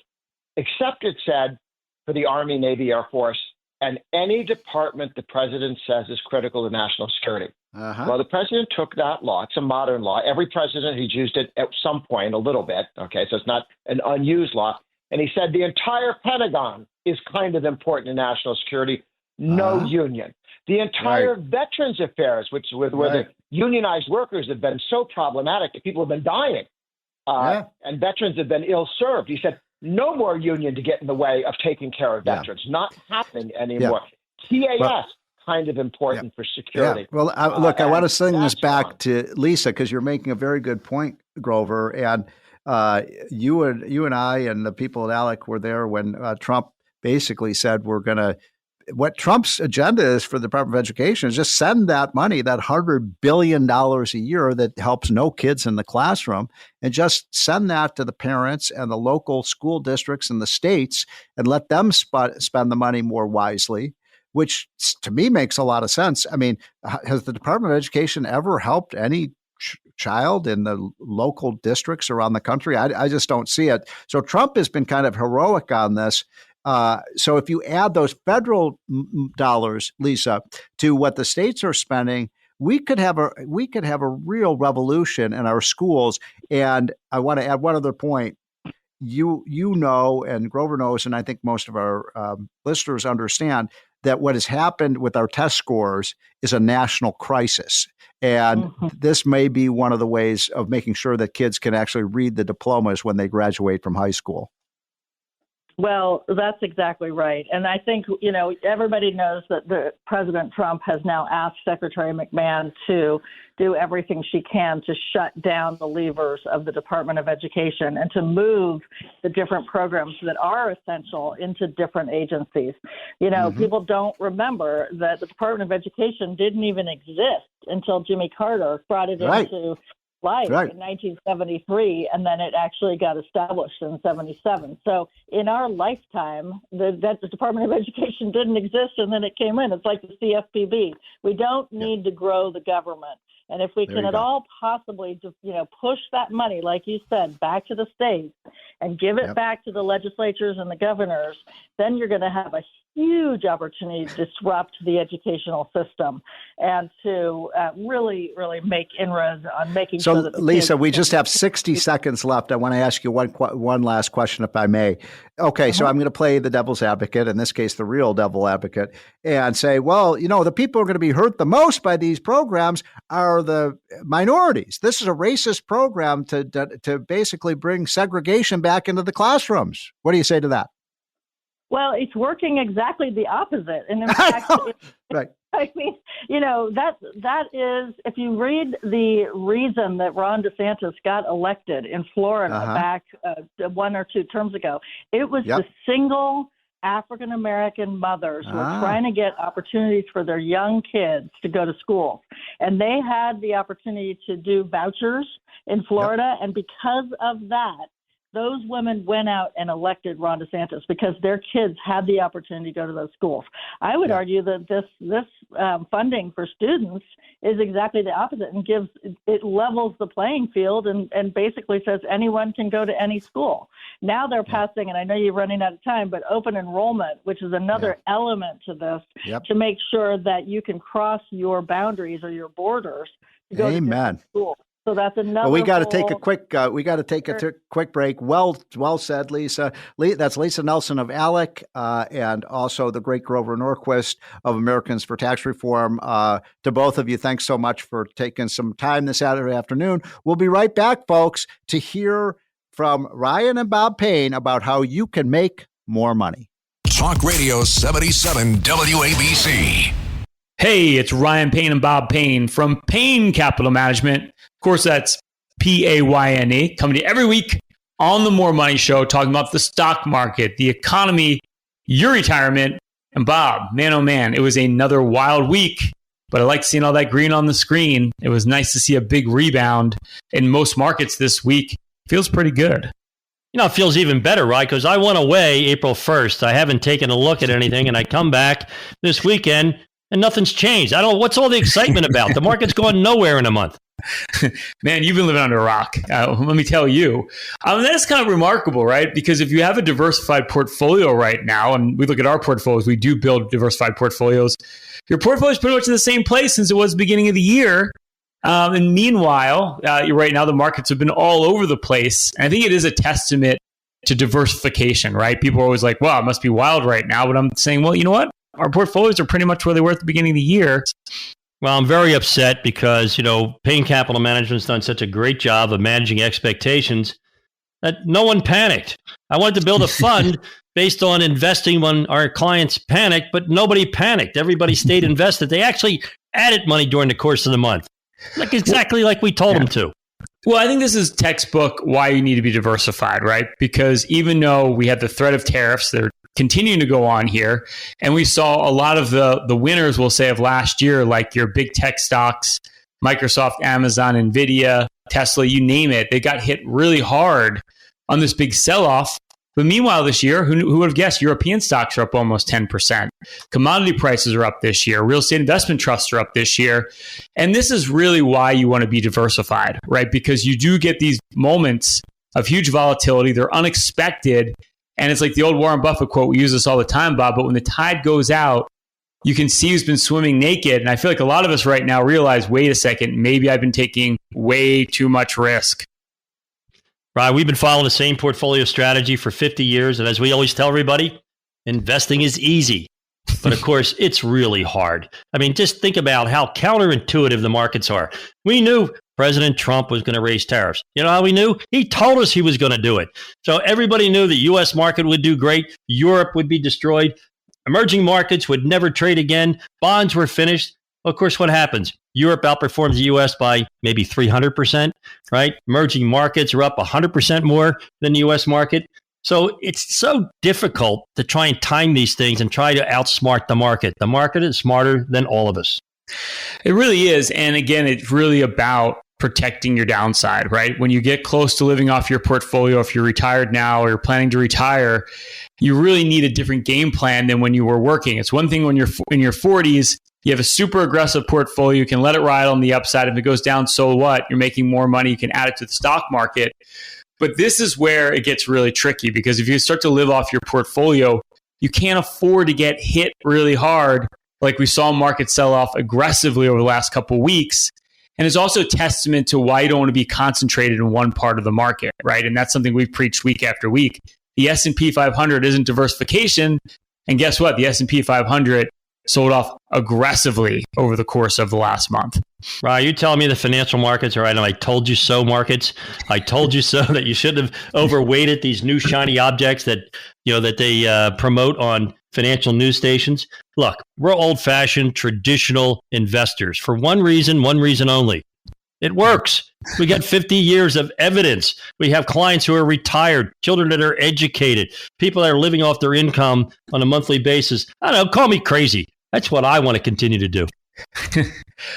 I: except it said for the Army, Navy, Air Force, and any department the president says is critical to national security. Well, the president took that law. It's a modern law. Every president, he's used it at some point a little bit. Okay, so it's not an unused law. And he said the entire Pentagon is kind of important to national security. No union. The entire Veterans Affairs, where the unionized workers have been so problematic that people have been dying and veterans have been ill-served. He said, no more union to get in the way of taking care of veterans. Not happening anymore. TAS, kind of important for security.
C: Well, look, I want to send this back to Lisa because you're making a very good point, Grover. And you and I and the people at ALEC were there when Trump basically said we're going to what Trump's agenda is for the Department of Education is just send that money, that $100 billion a year that helps no kids in the classroom, and just send that to the parents and the local school districts and the states and let them spend the money more wisely, which to me makes a lot of sense. I mean, has the Department of Education ever helped any child in the local districts around the country? I just don't see it. So Trump has been kind of heroic on this. So if you add those federal dollars, Lisa, to what the states are spending, we could have a real revolution in our schools. And I want to add one other point. You know, and Grover knows, and I think most of our listeners understand that what has happened with our test scores is a national crisis. And this may be one of the ways of making sure that kids can actually read the diplomas when they graduate from high school.
J: Well, that's exactly right. And I think, everybody knows that President Trump has now asked Secretary McMahon to do everything she can to shut down the levers of the Department of Education and to move the different programs that are essential into different agencies. People don't remember that the Department of Education didn't even exist until Jimmy Carter brought it into life in 1973, and then it actually got established in 77. So in our lifetime, the Department of Education didn't exist, and then it came in. It's like the CFPB. We don't need to grow the government. And if we can at all possibly, push that money, like you said, back to the states and give it back to the legislatures and the governors, then you're going to have a huge opportunity to disrupt the educational system and to really, really make inroads on making sure that
C: Lisa, we just have 60 seconds left. I want to ask you one last question, if I may. Okay, so I'm going to play the devil's advocate, in this case, the real devil advocate, and say, well, the people who are going to be hurt the most by these programs are the minorities. This is a racist program to basically bring segregation back into the classrooms. What do you say to that?
J: Well, it's working exactly the opposite. And in fact,
C: right.
J: I mean, that is, if you read the reason that Ron DeSantis got elected in Florida back 1 or 2 terms ago, it was the single African-American mothers who were trying to get opportunities for their young kids to go to school. And they had the opportunity to do vouchers in Florida. And because of that, those women went out and elected Ron DeSantis because their kids had the opportunity to go to those schools. I would argue that this funding for students is exactly the opposite and it levels the playing field and basically says anyone can go to any school. Now they're passing, and I know you're running out of time, but open enrollment, which is another element to this to make sure that you can cross your boundaries or your borders to go to different schools. So that's another.
C: Well, we got to take a quick. Quick break. Well said, Lisa. That's Lisa Nelson of ALEC, and also the great Grover Norquist of Americans for Tax Reform. To both of you, thanks so much for taking some time this Saturday afternoon. We'll be right back, folks, to hear from Ryan and Bob Payne about how you can make more money.
D: Talk Radio 77 WABC.
O: Hey, it's Ryan Payne and Bob Payne from Payne Capital Management. Of course, that's Payne, coming to you every week on the More Money Show, talking about the stock market, the economy, your retirement. And Bob, man, oh man, it was another wild week, but I like seeing all that green on the screen. It was nice to see a big rebound in most markets this week. Feels pretty good.
P: It feels even better, right? Because I went away April 1st. I haven't taken a look at anything, and I come back this weekend, and nothing's changed. What's all the excitement about? The market's going nowhere in a month.
O: Man, you've been living under a rock. Let me tell you. That's kind of remarkable, right? Because if you have a diversified portfolio right now, and we look at our portfolios, we do build diversified portfolios. Your portfolio is pretty much in the same place since it was the beginning of the year. And meanwhile, right now, the markets have been all over the place. And I think it is a testament to diversification, right? People are always like, well, it must be wild right now. But I'm saying, well, you know what? Our portfolios are pretty much where they were at the beginning of the year.
P: Well, I'm very upset because, Payne Capital Management's done such a great job of managing expectations that no one panicked. I wanted to build a fund based on investing when our clients panicked, but nobody panicked. Everybody stayed invested. They actually added money during the course of the month, exactly like we told them to.
O: Well, I think this is textbook why you need to be diversified, right? Because even though we had the threat of tariffs, they're continuing to go on here. And we saw a lot of the winners, we'll say, of last year, like your big tech stocks, Microsoft, Amazon, Nvidia, Tesla, you name it. They got hit really hard on this big sell-off. But meanwhile, this year, who would have guessed European stocks are up almost 10%. Commodity prices are up this year. Real estate investment trusts are up this year. And this is really why you want to be diversified, right? Because you do get these moments of huge volatility. They're unexpected. And it's like the old Warren Buffett quote. We use this all the time, Bob. But when the tide goes out, you can see who's been swimming naked. And I feel like a lot of us right now realize, wait a second, maybe I've been taking way too much risk.
P: Right. We've been following the same portfolio strategy for 50 years. And as we always tell everybody, investing is easy. But of course, it's really hard. I mean, just think about how counterintuitive the markets are. We knew President Trump was going to raise tariffs. You know how we knew? He told us he was going to do it. So everybody knew the U.S. market would do great. Europe would be destroyed. Emerging markets would never trade again. Bonds were finished. Of course, what happens? Europe outperforms the U.S. by maybe 300%, right? Emerging markets are up 100% more than the U.S. market. So it's so difficult to try and time these things and try to outsmart the market. The market is smarter than all of us.
O: It really is. And again, it's really about protecting your downside, right? When you get close to living off your portfolio, if you're retired now or you're planning to retire, you really need a different game plan than when you were working. It's one thing when you're in your 40s, you have a super aggressive portfolio, you can let it ride on the upside. If it goes down, so what? You're making more money, you can add it to the stock market. But this is where it gets really tricky, because if you start to live off your portfolio, you can't afford to get hit really hard like we saw markets sell off aggressively over the last couple of weeks. And it's also a testament to why you don't want to be concentrated in one part of the market, right? And that's something we've preached week after week. The S&P 500 isn't diversification. And guess what? The S&P 500 sold off aggressively over the course of the last month.
P: Right. You telling me the financial markets are right? I told you so markets. I told you so that you shouldn't have overweighted these new shiny objects that, that they promote on financial news stations. Look, we're old-fashioned, traditional investors for one reason only. It works. We got 50 years of evidence. We have clients who are retired, children that are educated, people that are living off their income on a monthly basis. I don't know, call me crazy. That's what I want to continue to do.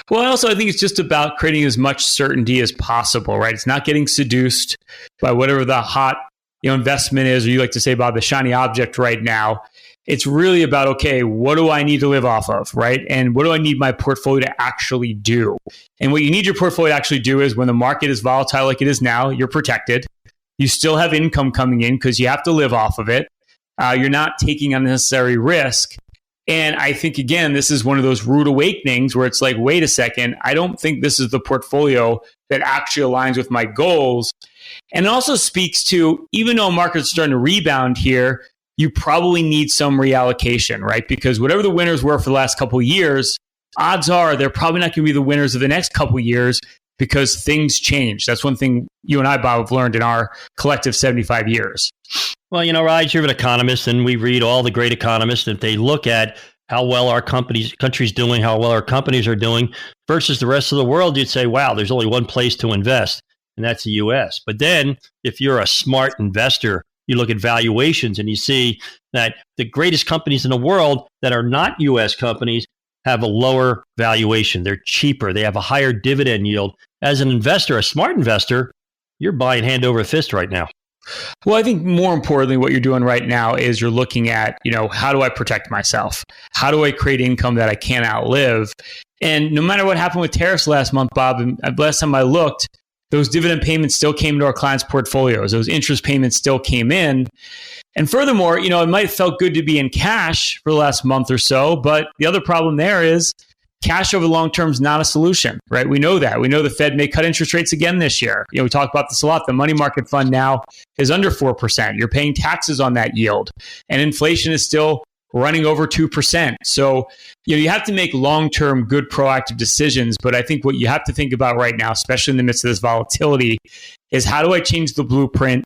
O: Well, I think it's just about creating as much certainty as possible, right? It's not getting seduced by whatever the hot investment is, or you like to say, Bob, the shiny object right now. It's really about, okay, what do I need to live off of, right? And what do I need my portfolio to actually do? And what you need your portfolio to actually do is when the market is volatile like it is now, you're protected. You still have income coming in because you have to live off of it. You're not taking unnecessary risk. And I think, again, this is one of those rude awakenings where it's like, wait a second, I don't think this is the portfolio that actually aligns with my goals. And it also speaks to, even though markets are starting to rebound here, you probably need some reallocation, right? Because whatever the winners were for the last couple of years, odds are they're probably not going to be the winners of the next couple of years because things change. That's one thing you and I, Bob, have learned in our collective 75 years.
P: Well, Raj, you're an economist, and we read all the great economists. If they look at how well our country's doing, how well our companies are doing versus the rest of the world, you'd say, wow, there's only one place to invest, and that's the U.S. But then if you're a smart investor, you look at valuations and you see that the greatest companies in the world that are not U.S. companies have a lower valuation. They're cheaper. They have a higher dividend yield. As an investor, a smart investor, you're buying hand over fist right now.
O: Well, I think more importantly, what you're doing right now is you're looking at, how do I protect myself? How do I create income that I can't outlive? And no matter what happened with tariffs last month, Bob, and last time I looked, those dividend payments still came into our clients' portfolios. Those interest payments still came in. And furthermore, it might have felt good to be in cash for the last month or so, but the other problem there is cash over the long term is not a solution, right? We know that. We know the Fed may cut interest rates again this year. We talk about this a lot. The money market fund now is under 4%. You're paying taxes on that yield. And inflation is still running over 2%. So, you have to make long-term good proactive decisions. But I think what you have to think about right now, especially in the midst of this volatility, is how do I change the blueprint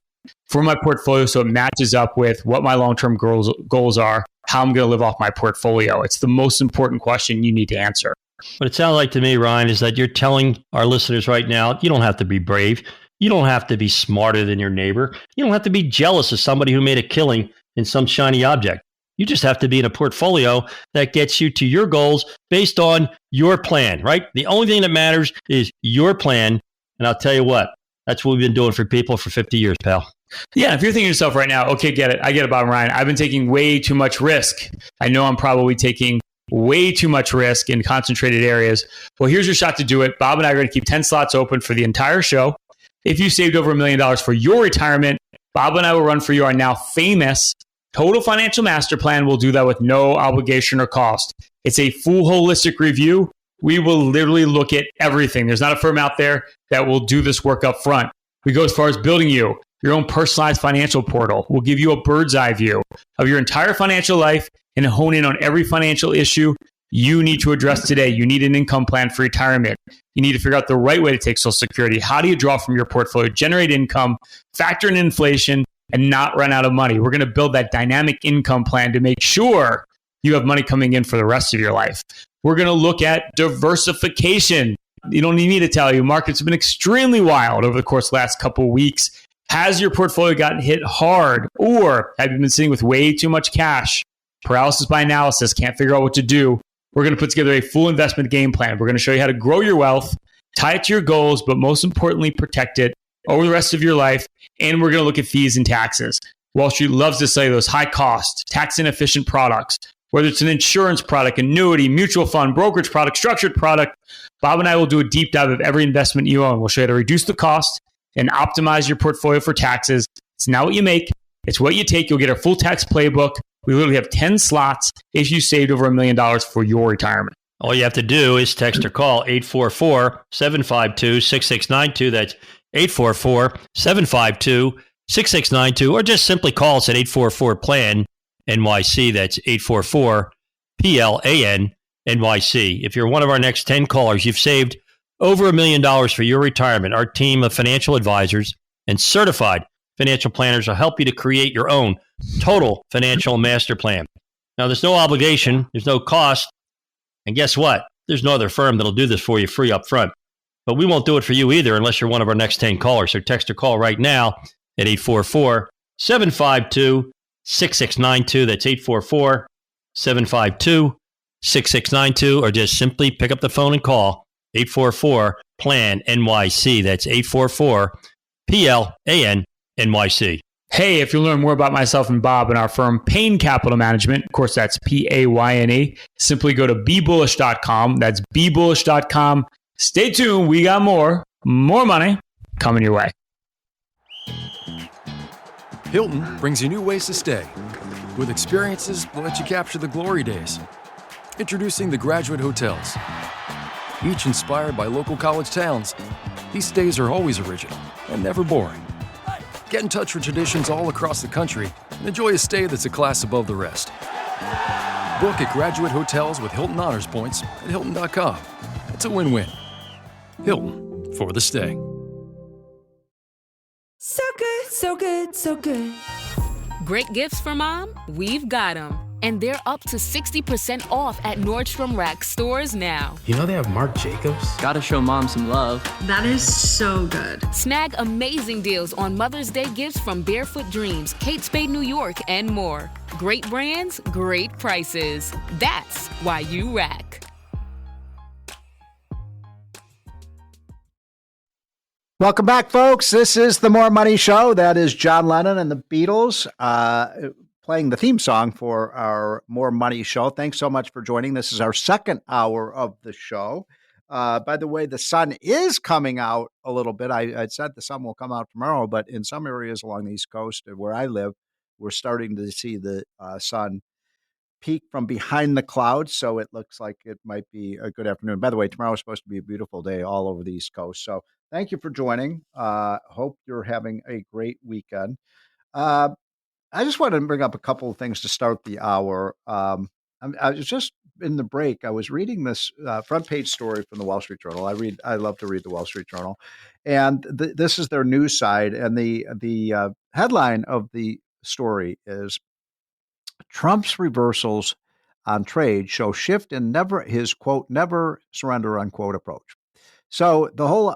O: for my portfolio so it matches up with what my long-term goals are, how I'm going to live off my portfolio. It's the most important question you need to answer.
P: What it sounds like to me, Ryan, is that you're telling our listeners right now, you don't have to be brave. You don't have to be smarter than your neighbor. You don't have to be jealous of somebody who made a killing in some shiny object. You just have to be in a portfolio that gets you to your goals based on your plan, right? The only thing that matters is your plan. And I'll tell you what, that's what we've been doing for people for 50 years, pal.
O: Yeah, if you're thinking to yourself right now, okay, get it. I get it, Bob and Ryan. I've been taking way too much risk. I know I'm probably taking way too much risk in concentrated areas. Well, here's your shot to do it. Bob and I are going to keep 10 slots open for the entire show. If you saved over $1 million for your retirement, Bob and I will run for you our now famous Total Financial Master Plan. We'll do that with no obligation or cost. It's a full holistic review. We will literally look at everything. There's not a firm out there that will do this work up front. We go as far as building you your own personalized financial portal. We'll give you a bird's eye view of your entire financial life and hone in on every financial issue you need to address today. You need an income plan for retirement. You need to figure out the right way to take Social Security. How do you draw from your portfolio, generate income, factor in inflation, and not run out of money? We're going to build that dynamic income plan to make sure you have money coming in for the rest of your life. We're going to look at diversification. You don't need me to tell you, markets have been extremely wild over the course of the last couple of weeks. Has your portfolio gotten hit hard, or have you been sitting with way too much cash? Paralysis by analysis, can't figure out what to do. We're going to put together a full investment game plan. We're going to show you how to grow your wealth, tie it to your goals, but most importantly, protect it over the rest of your life. And we're going to look at fees and taxes. Wall Street loves to sell you those high cost, tax inefficient products, whether it's an insurance product, annuity, mutual fund, brokerage product, structured product. Bob and I will do a deep dive of every investment you own. We'll show you how to reduce the cost and optimize your portfolio for taxes. It's not what you make, it's what you take. You'll get our full tax playbook. We literally have 10 slots if you saved over $1 million for your retirement.
P: All you have to do is text or call 844-752-6692. That's 844-752-6692. Or just simply call us at 844-PLAN-NYC. That's 844-PLAN-NYC. If you're one of our next 10 callers, you've saved over $1 million for your retirement. Our team of financial advisors and certified financial planners will help you to create your own total financial master plan. Now, there's no obligation, there's no cost, and guess what? There's no other firm that'll do this for you free up front. But we won't do it for you either unless you're one of our next 10 callers. So text or call right now at 844-752-6692. That's 844-752-6692. Or just simply pick up the phone and call 844-PLAN-NYC. That's 844-PLAN-NYC.
O: Hey, if you learn more about myself and Bob and our firm, Payne Capital Management, of course, that's Payne, simply go to BeBullish.com. That's BeBullish.com. Stay tuned. We got more money coming your way.
Q: Hilton brings you new ways to stay. With experiences that let you capture the glory days. Introducing the Graduate Hotels. Each inspired by local college towns, these stays are always original and never boring. Get in touch with traditions all across the country and enjoy a stay that's a class above the rest. Book at Graduate Hotels with Hilton Honors Points at Hilton.com. It's a win-win. Hilton, for the stay.
R: So good, so good, so good.
S: Great gifts for mom? We've got them. And they're up to 60% off at Nordstrom Rack stores now.
T: You know they have Marc Jacobs?
U: Gotta show mom some love.
R: That is so good.
S: Snag amazing deals on Mother's Day gifts from Barefoot Dreams, Kate Spade New York, and more. Great brands, great prices. That's why you rack.
C: Welcome back, folks. This is the More Money Show. That is John Lennon and the Beatles playing the theme song for our More Money Show. Thanks so much for joining. This is our second hour of the show. By the way, the sun is coming out a little bit. I said the sun will come out tomorrow, but in some areas along the East Coast where I live, we're starting to see the sun peek from behind the clouds. So it looks like it might be a good afternoon. By the way, tomorrow is supposed to be a beautiful day all over the East Coast. So thank you for joining. Hope you're having a great weekend. I just wanted to bring up a couple of things to start the hour. I was just in the break. I was reading this front page story from the Wall Street Journal. I love to read the Wall Street Journal, and this is their news side. And the headline of the story is Trump's reversals on trade show shift in his quote never surrender unquote approach. So the whole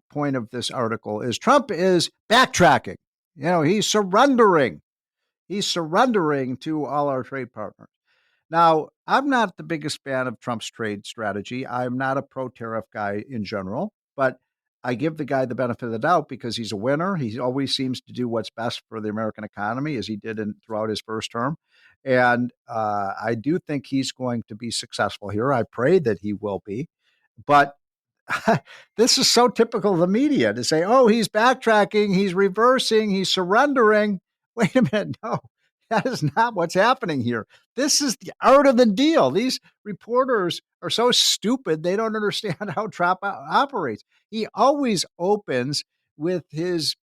C: point of this article is Trump is backtracking. He's surrendering. He's surrendering to all our trade partners. Now, I'm not the biggest fan of Trump's trade strategy. I'm not a pro-tariff guy in general, but I give the guy the benefit of the doubt because he's a winner. He always seems to do what's best for the American economy, as he did throughout his first term. And I do think he's going to be successful here. I pray that he will be. But this is so typical of the media to say, oh, he's backtracking, he's reversing, he's surrendering. Wait a minute. No, that is not what's happening here. This is the art of the deal. These reporters are so stupid, they don't understand how Trump operates. He always opens with his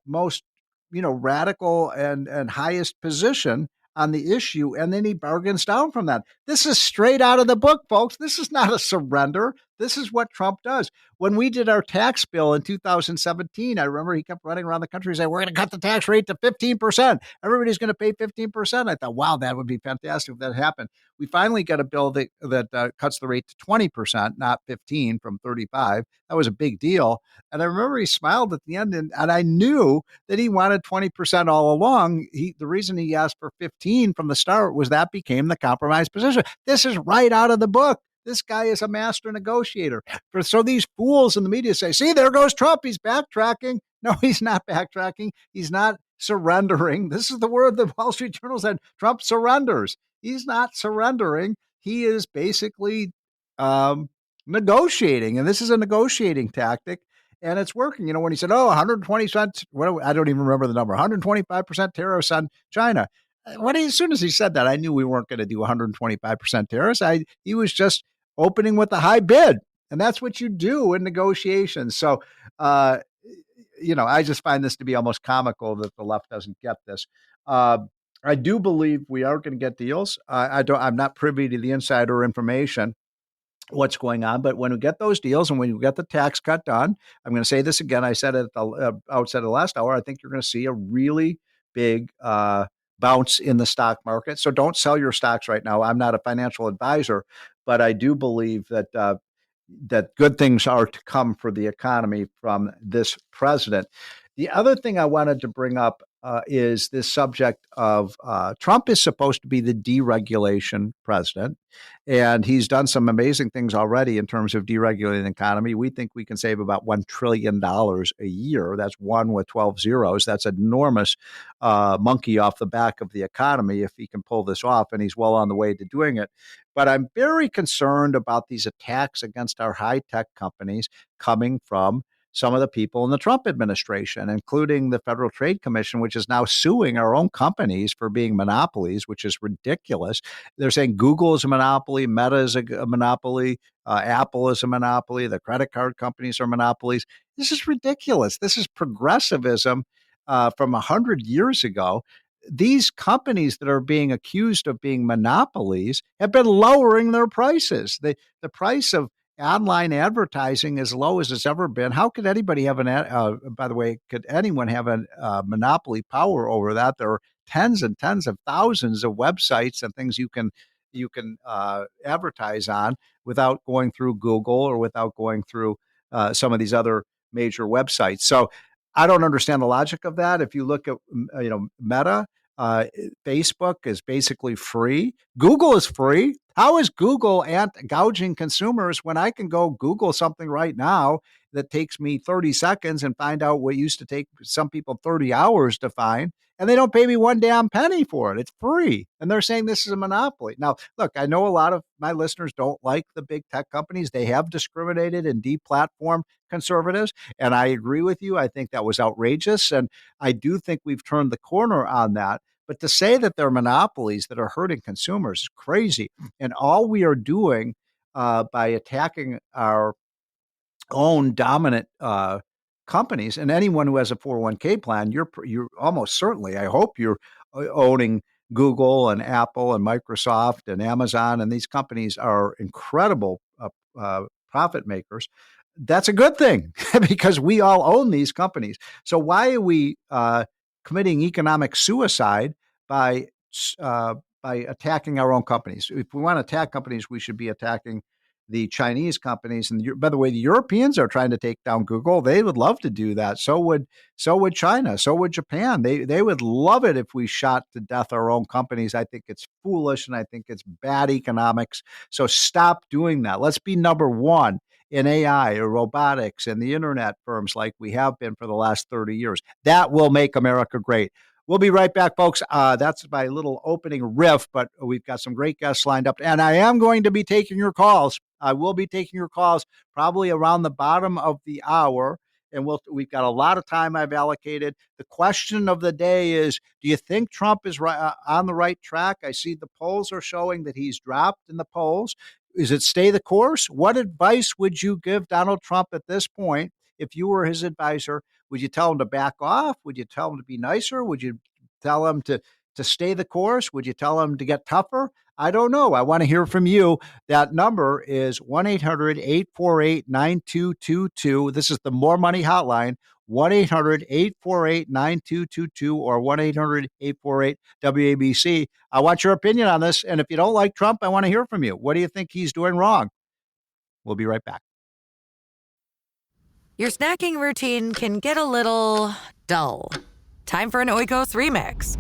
C: most, radical and highest position on the issue, and then he bargains down from that. This is straight out of the book, folks. This is not a surrender. This is what Trump does. When we did our tax bill in 2017, I remember he kept running around the country saying, we're going to cut the tax rate to 15%. Everybody's going to pay 15%. I thought, wow, that would be fantastic if that happened. We finally got a bill that cuts the rate to 20%, not 15 from 35. That was a big deal. And I remember he smiled at the end, and I knew that he wanted 20% all along. The reason he asked for 15 from the start was that became the compromise position. This is right out of the book. This guy is a master negotiator. So these fools in the media say, see, there goes Trump. He's backtracking. No, he's not backtracking. He's not surrendering. This is the word the Wall Street Journal said. Trump surrenders. He's not surrendering. He is basically negotiating. And this is a negotiating tactic. And it's working. When he said, 120 cents, I don't even remember the number, 125% tariffs on China. As soon as he said that, I knew we weren't going to do 125% tariffs. He was just opening with a high bid. And that's what you do in negotiations. So, I just find this to be almost comical that the left doesn't get this. I do believe we are going to get deals. I'm not privy to the insider information, what's going on. But when we get those deals and when we get the tax cut done, I'm going to say this again. I said it at the outset of the last hour. I think you're going to see a really big bounce in the stock market. So don't sell your stocks right now. I'm not a financial advisor, but I do believe that that good things are to come for the economy from this president. The other thing I wanted to bring up is this subject of Trump is supposed to be the deregulation president, and he's done some amazing things already in terms of deregulating the economy. We think we can save about $1 trillion a year. That's one with 12 zeros. That's an enormous monkey off the back of the economy if he can pull this off, and he's well on the way to doing it. But I'm very concerned about these attacks against our high-tech companies coming from some of the people in the Trump administration, including the Federal Trade Commission, which is now suing our own companies for being monopolies, which is ridiculous. They're saying Google is a monopoly, Meta is a monopoly, Apple is a monopoly, the credit card companies are monopolies. This is ridiculous. This is progressivism from 100 years ago. These companies that are being accused of being monopolies have been lowering their prices. The price of online advertising as low as it's ever been. How could anybody have by the way, could anyone have a monopoly power over that? There are tens and tens of thousands of websites and things you can advertise on without going through Google or without going through some of these other major websites. So I don't understand the logic of that. If you look at Meta, Facebook is basically free. Google is free. How is Google gouging consumers when I can go Google something right now that takes me 30 seconds and find out what used to take some people 30 hours to find, and they don't pay me one damn penny for it. It's free. And they're saying this is a monopoly. Now, look, I know a lot of my listeners don't like the big tech companies. They have discriminated and deplatformed conservatives. And I agree with you. I think that was outrageous. And I do think we've turned the corner on that. But to say that they're monopolies that are hurting consumers is crazy. And all we are doing by attacking our own dominant companies, and anyone who has a 401k plan, you're almost certainly, I hope you're owning Google and Apple and Microsoft and Amazon, and these companies are incredible profit makers. That's a good thing because we all own these companies. So why are we committing economic suicide by attacking our own companies? If we want to attack companies, we should be attacking the Chinese companies. And by the way, the Europeans are trying to take down Google. They would love to do that. So would China. So would Japan. They would love it if we shot to death our own companies. I think it's foolish and I think it's bad economics. So stop doing that. Let's be number one in AI or robotics and the internet firms like we have been for the last 30 years. That will make America great. We'll be right back, folks. That's my little opening riff, but we've got some great guests lined up. And I am going to be taking your calls. I will be taking your calls probably around the bottom of the hour. And we've got a lot of time I've allocated. The question of the day is, do you think Trump is on the right track? I see the polls are showing that he's dropped in the polls. Is it stay the course? What advice would you give Donald Trump at this point if you were his advisor? Would you tell him to back off? Would you tell him to be nicer? Would you tell him to stay the course? Would you tell him to get tougher? I don't know. I want to hear from you. That number is 1-800-848-9222. This is the More Money Hotline, 1-800-848-9222 or 1-800-848-WABC. I want your opinion on this. And if you don't like Trump, I want to hear from you. What do you think he's doing wrong? We'll be right back.
T: Your snacking routine can get a little dull. Time for an Oikos remix.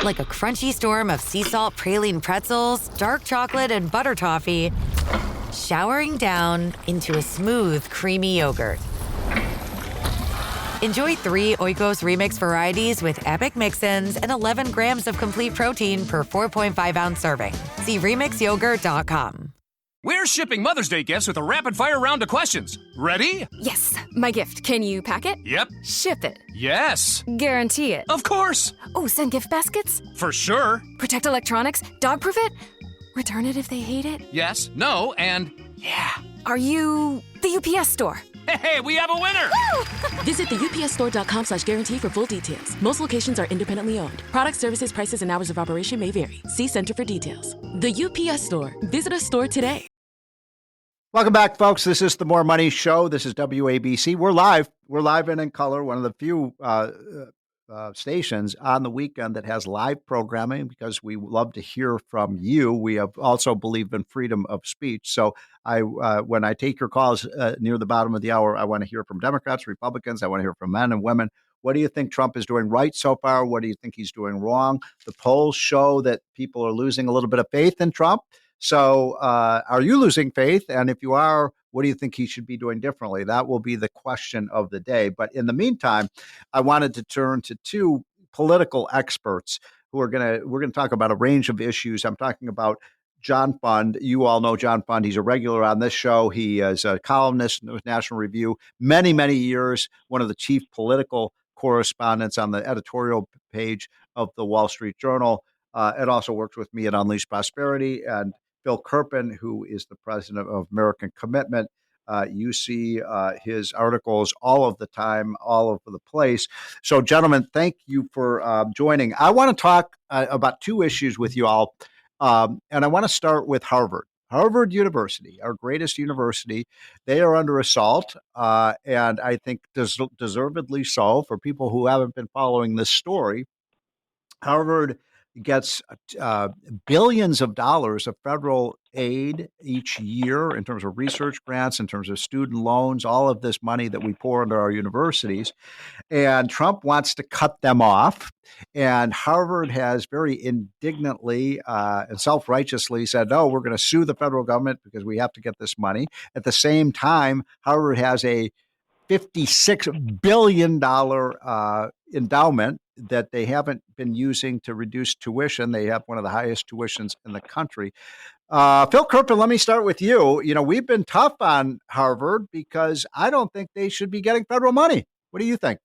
T: Like a crunchy storm of sea salt praline pretzels, dark chocolate, and butter toffee, showering down into a smooth, creamy yogurt. Enjoy 3 Oikos Remix varieties with epic mix-ins and 11 grams of complete protein per 4.5-ounce serving. See RemixYogurt.com.
K: We're shipping Mother's Day gifts with a rapid-fire round of questions. Ready?
U: Yes, my gift. Can you pack it?
K: Yep.
U: Ship it?
K: Yes.
U: Guarantee it?
K: Of course.
U: Oh, send gift baskets?
K: For sure.
U: Protect electronics? Dog-proof it? Return it if they hate it?
K: Yes, no, and yeah.
U: Are you the UPS store?
K: Hey, we have a winner!
V: Visit the upsstore.com/guarantee for full details. Most locations are independently owned. Product, services, prices, and hours of operation may vary. See Center for details. The UPS store. Visit a store today.
C: Welcome back, folks. This is the More Money Show. This is WABC. We're live. We're live and in color. One of the few stations on the weekend that has live programming because we love to hear from you. We have also believed in freedom of speech. So when I take your calls near the bottom of the hour, I want to hear from Democrats, Republicans. I want to hear from men and women. What do you think Trump is doing right so far? What do you think he's doing wrong? The polls show that people are losing a little bit of faith in Trump. So are you losing faith? And if you are, what do you think he should be doing differently? That will be the question of the day. But in the meantime, I wanted to turn to 2 political experts who we're going to talk about a range of issues. I'm talking about John Fund. You all know John Fund. He's a regular on this show. He is a columnist in the National Review, many, many years, one of the chief political correspondents on the editorial page of the Wall Street Journal. It also works with me at Unleash Prosperity, and Phil Kerpen, who is the president of American Commitment. You see his articles all of the time, all over the place. So, gentlemen, thank you for joining. I want to talk about 2 issues with you all, and I want to start with Harvard. Harvard University, our greatest university, they are under assault, and I think deservedly so. For people who haven't been following this story, Harvard gets billions of dollars of federal aid each year in terms of research grants, in terms of student loans, all of this money that we pour into our universities. And Trump wants to cut them off. And Harvard has very indignantly and self-righteously said, no, we're going to sue the federal government because we have to get this money. At the same time, Harvard has a $56 billion endowment that they haven't been using to reduce tuition. They have one of the highest tuitions in the country. Phil Kerpen, let me start with you. You know, we've been tough on Harvard because I don't think they should be getting federal money. What do you think?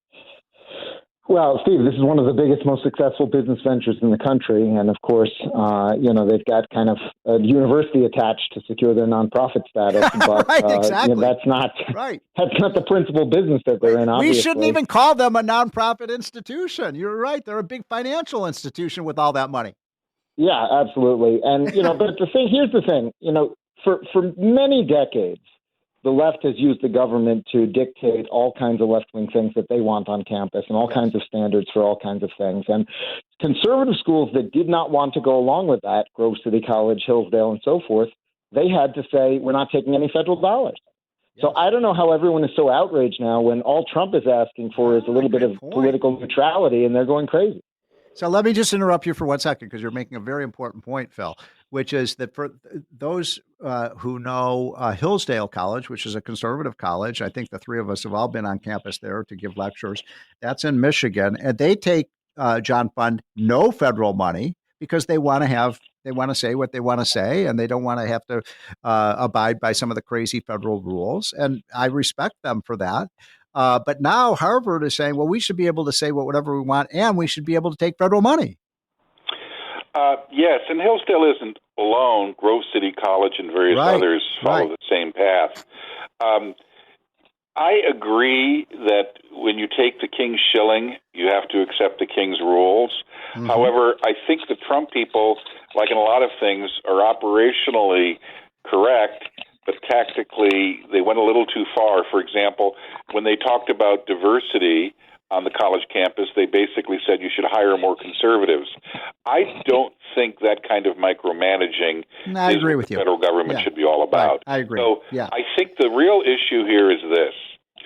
W: Well, Steve, this is one of the biggest, most successful business ventures in the country. And of course, they've got kind of a university attached to secure their nonprofit status. But
C: right, exactly.
W: That's not the principal business that they're in, obviously.
C: We shouldn't even call them a nonprofit institution. You're right. They're a big financial institution with all that money.
W: Yeah, absolutely. And, but here's the thing, for many decades, the left has used the government to dictate all kinds of left-wing things that they want on campus and all kinds of standards for all kinds of things. And conservative schools that did not want to go along with that, Grove City College, Hillsdale, and so forth, they had to say, we're not taking any federal dollars. So I don't know how everyone is so outraged now when all Trump is asking for is a little bit of political neutrality, and they're going crazy.
C: So let me just interrupt you for 1 second, because you're making a very important point, Phil, which is that for those who know Hillsdale College, which is a conservative college, I think the three of us have all been on campus there to give lectures. That's in Michigan, and they take John Fund no federal money because they want to say what they want to say, and they don't want to have to abide by some of the crazy federal rules. And I respect them for that. But now Harvard is saying, well, we should be able to say whatever we want, and we should be able to take federal money.
A: Yes, and Hillsdale isn't alone. Grove City College and various others follow the same path. I agree that when you take the king's shilling, you have to accept the king's rules. Mm-hmm. However, I think the Trump people, like in a lot of things, are operationally correct, but tactically they went a little too far. For example, when they talked about diversity on the college campus, they basically said you should hire more conservatives. I don't think that kind of micromanaging
C: I agree with
A: the
C: you.
A: Federal government should be all about.
C: Right. I agree.
A: So I think the real issue here is this.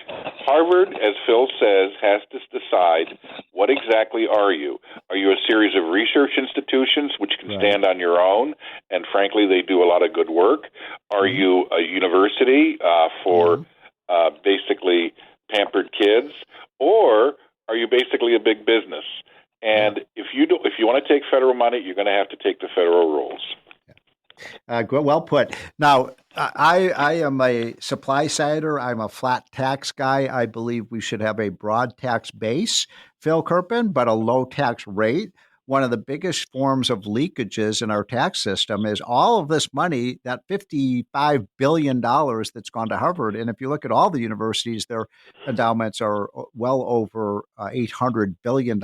A: Harvard, as Phil says, has to decide what exactly are you. Are you a series of research institutions which can stand on your own, and frankly, they do a lot of good work? Are you a university for basically pampered kids, or are you basically a big business? And if you want to take federal money, you're going to have to take the federal rules.
C: Well put. Now, I am a supply sider. I'm a flat tax guy. I believe we should have a broad tax base, Phil Kerpen, but a low tax rate. One of the biggest forms of leakages in our tax system is all of this money, that $55 billion that's gone to Harvard. And if you look at all the universities, their endowments are well over $800 billion.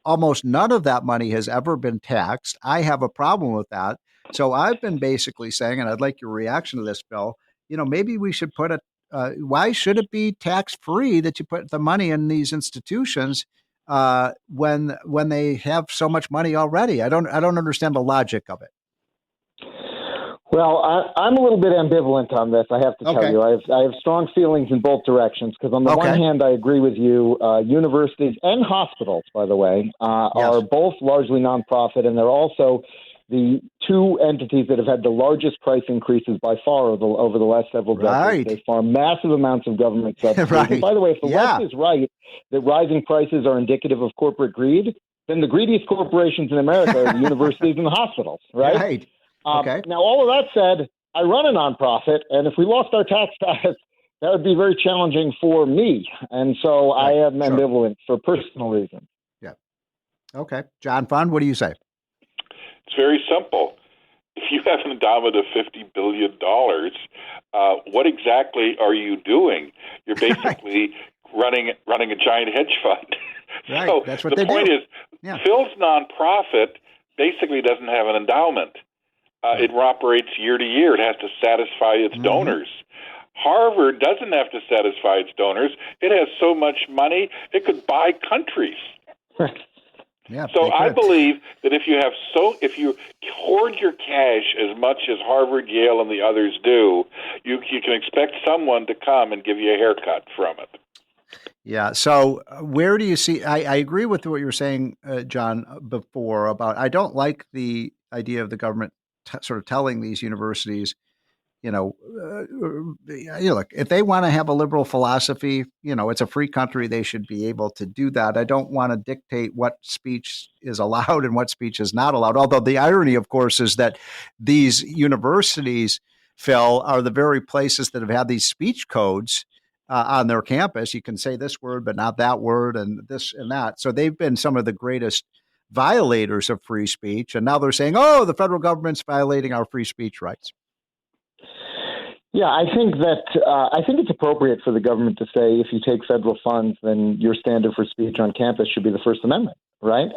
C: Almost none of that money has ever been taxed. I have a problem with that. So I've been basically saying, and I'd like your reaction to this, Bill, maybe we should put why should it be tax-free that you put the money in these institutions when they have so much money already? I don't understand the logic of it.
W: Well, I'm a little bit ambivalent on this, I have to tell you. I have strong feelings in both directions, because on the one hand, I agree with you. Universities and hospitals, by the way, are both largely nonprofit, and they're also the two entities that have had the largest price increases by far over the last several decades. They farm massive amounts of government subsidies. And by the way, if the left is right that rising prices are indicative of corporate greed, then the greediest corporations in America are the universities and the hospitals, right? Now, all of that said, I run a nonprofit, and if we lost our tax status, that would be very challenging for me. And so I am ambivalent for personal reasons.
C: Yeah. Okay. John Fund, what do you say?
A: It's very simple. If you have an endowment of $50 billion, what exactly are you doing? You're basically running a giant hedge fund. So
C: that's what
A: the point is, Phil's nonprofit basically doesn't have an endowment. It operates year to year. It has to satisfy its donors. Harvard doesn't have to satisfy its donors. It has so much money, it could buy countries. So I believe that if you hoard your cash as much as Harvard, Yale, and the others do, you can expect someone to come and give you a haircut from it.
C: Yeah. So where do you see? I agree with what you were saying, John, before about I don't like the idea of the government sort of telling these universities, look, if they want to have a liberal philosophy, it's a free country. They should be able to do that. I don't want to dictate what speech is allowed and what speech is not allowed. Although the irony, of course, is that these universities, Phil, are the very places that have had these speech codes on their campus. You can say this word, but not that word, and this and that. So they've been some of the greatest violators of free speech. And now they're saying, oh, the federal government's violating our free speech rights.
W: Yeah, I think it's appropriate for the government to say if you take federal funds, then your standard for speech on campus should be the First Amendment, right?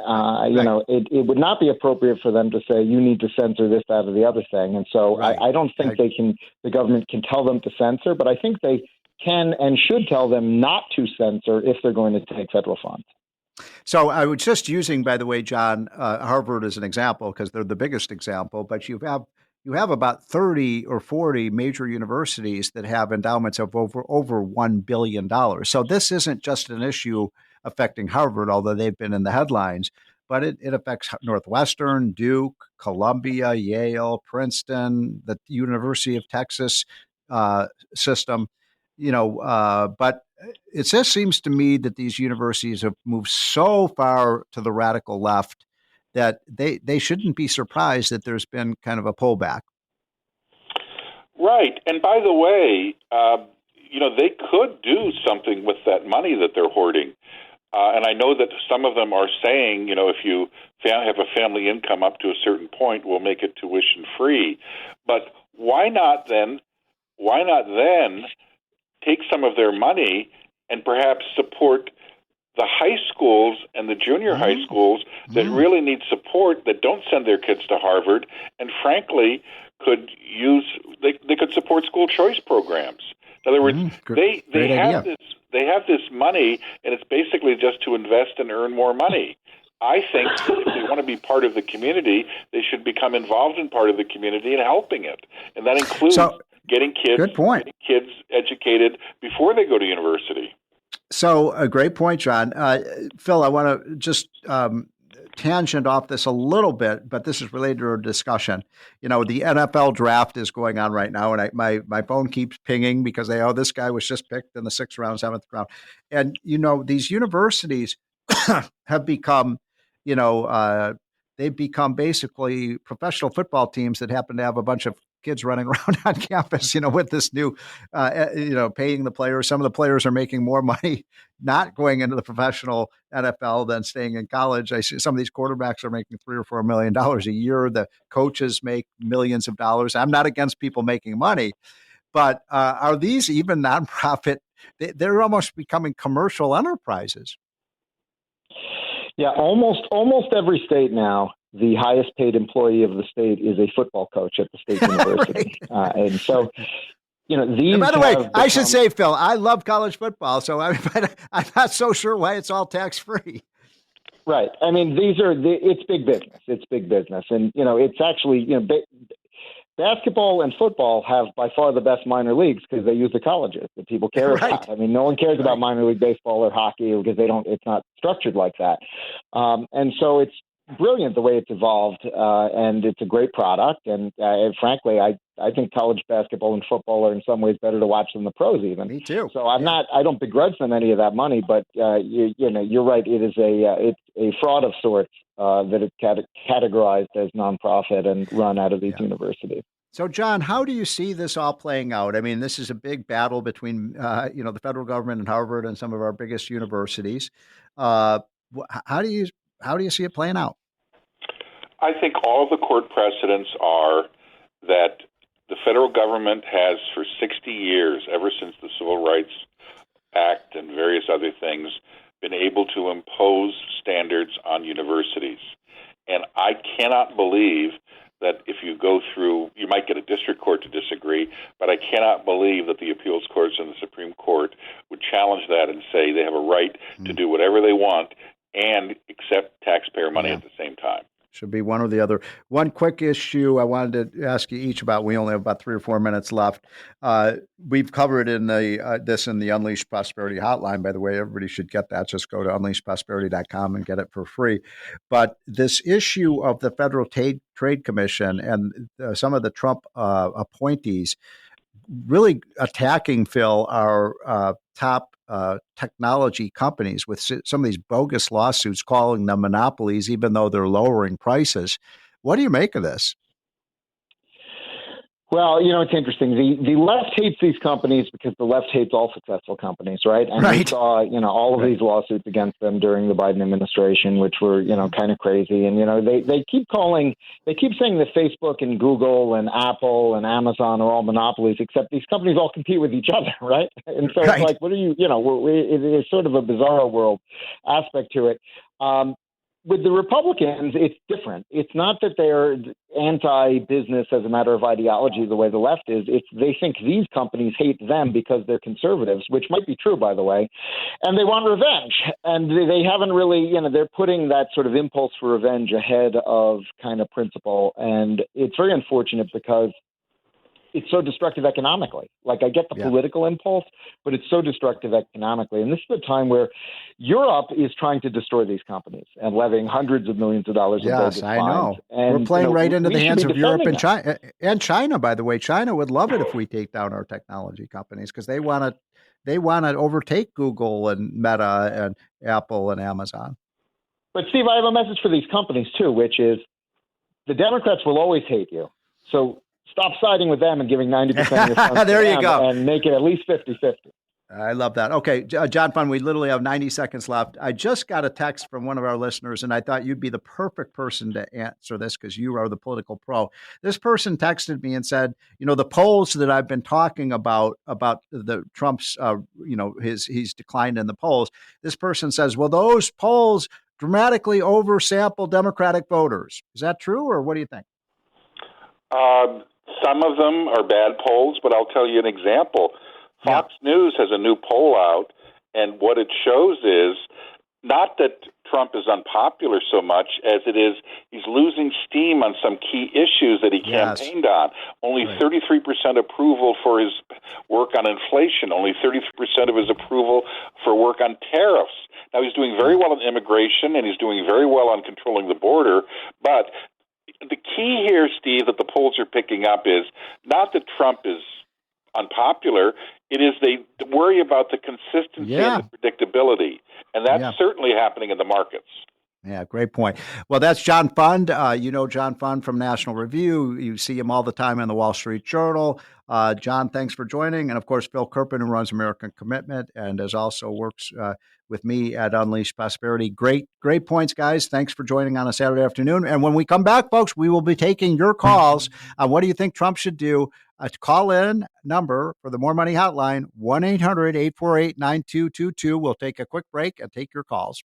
W: It would not be appropriate for them to say you need to censor this, that, or the other thing. And so I don't think the government can tell them to censor, but I think they can and should tell them not to censor if they're going to take federal funds.
C: So I was just using, by the way, John, Harvard as an example because they're the biggest example, but you have you have about 30 or 40 major universities that have endowments of over $1 billion. So this isn't just an issue affecting Harvard, although they've been in the headlines, but it affects Northwestern, Duke, Columbia, Yale, Princeton, the University of Texas system. But it just seems to me that these universities have moved so far to the radical left that they shouldn't be surprised that there's been kind of a pullback.
A: Right. And by the way, they could do something with that money that they're hoarding. And I know that some of them are saying, if you have a family income up to a certain point, we'll make it tuition free. But why not then take some of their money and perhaps support the high schools and the junior high schools that really need support, that don't send their kids to Harvard, and frankly they could support school choice programs. In other words, they have this money, and it's basically just to invest and earn more money. I think if they want to be part of the community, they should become involved in part of the community and helping it, and that includes getting kids educated before they go to university.
C: So a great point, John. Phil, I want to just tangent off this a little bit, but this is related to our discussion. The NFL draft is going on right now, and my phone keeps pinging because this guy was just picked in the 6th round, 7th round. And, these universities have become, they've become basically professional football teams that happen to have a bunch of kids running around on campus, with this new, paying the players. Some of the players are making more money not going into the professional NFL than staying in college. I see some of these quarterbacks are making $3 or $4 million a year. The coaches make millions of dollars. I'm not against people making money, but are these even nonprofit? They're almost becoming commercial enterprises.
W: Yeah, almost every state now, the highest paid employee of the state is a football coach at the state university. And so, these. And
C: by the way, I should say, Phil, I love college football, so I'm not so sure why it's all tax free.
W: Right. I mean, it's big business. It's big business, and it's actually basketball and football have by far the best minor leagues because they use the colleges that people care about. I mean, no one cares about minor league baseball or hockey because it's not structured like that. And so it's brilliant the way it's evolved, and it's a great product. And frankly, I think college basketball and football are in some ways better to watch than the pros even.
C: Me too.
W: So I don't begrudge them any of that money, but you're right. It is it's a fraud of sorts that it's categorized as nonprofit and run out of these universities.
C: So, John, how do you see this all playing out? I mean, this is a big battle between, the federal government and Harvard and some of our biggest universities. How do you see it playing out?
A: I think all the court precedents are that the federal government has for 60 years, ever since the Civil Rights Act and various other things, been able to impose standards on universities. And I cannot believe that if you go through, you might get a district court to disagree, but I cannot believe that the appeals courts and the Supreme Court would challenge that and say they have a right to do whatever they want and accept taxpayer money at the same time.
C: Should be one or the other. One quick issue I wanted to ask you each about. We only have about 3 or 4 minutes left. We've covered in this in the Unleashed Prosperity Hotline. By the way, everybody should get that. Just go to unleashedprosperity.com and get it for free. But this issue of the Federal Trade Commission and some of the Trump appointees really attacking, Phil, our top technology companies with some of these bogus lawsuits calling them monopolies, even though they're lowering prices. What do you make of this?
W: Well, it's interesting. The left hates these companies because the left hates all successful companies, right? And we saw, all of these lawsuits against them during the Biden administration, which were, kind of crazy. And, they keep saying that Facebook and Google and Apple and Amazon are all monopolies, except these companies all compete with each other, right? And so it's like, what are you, it is sort of a bizarro world aspect to it. with the Republicans, it's different. It's not that they're anti-business as a matter of ideology the way the left is. It's they think these companies hate them because they're conservatives, which might be true, by the way, and they want revenge. And they haven't really, they're putting that sort of impulse for revenge ahead of kind of principle. And it's very unfortunate because it's so destructive economically. Like, I get the political impulse, but it's so destructive economically. And this is the time where Europe is trying to destroy these companies and levying hundreds of millions of dollars.
C: Yes, I know. And, we're playing right into the hands of Europe and China. And China, by the way. China would love it if we take down our technology companies because they want to overtake Google and Meta and Apple and Amazon.
W: But, Steve, I have a message for these companies, too, which is the Democrats will always hate you. So stop siding with them and giving 90% of your funds
C: there
W: to
C: you
W: them
C: go.
W: And make it at least 50-50.
C: I love that. Okay, John Fund, we literally have 90 seconds left. I just got a text from one of our listeners, and I thought you'd be the perfect person to answer this because you are the political pro. This person texted me and said, the polls that I've been talking about the Trump's, he's declined in the polls. This person says, well, those polls dramatically oversample Democratic voters. Is that true, or what do you think?
A: Some of them are bad polls, but I'll tell you an example. Fox News has a new poll out, and what it shows is not that Trump is unpopular so much as it is he's losing steam on some key issues that he campaigned on. Only 33% approval for his work on inflation, only 33% of his approval for work on tariffs. Now, he's doing very well on immigration, and he's doing very well on controlling the border, but the key here, Steve, that the polls are picking up is not that Trump is unpopular. It is they worry about the consistency and the predictability. And that's certainly happening in the markets.
C: Yeah, great point. Well, that's John Fund. John Fund from National Review. You see him all the time in the Wall Street Journal. John, thanks for joining. And, of course, Phil Kerpen, who runs American Commitment and also works with me at Unleash Prosperity. Great points, guys. Thanks for joining on a Saturday afternoon. And when we come back, folks, we will be taking your calls on what do you think Trump should do. Call in number for the More Money Hotline, 1-800-848-9222. We'll take a quick break and take your calls.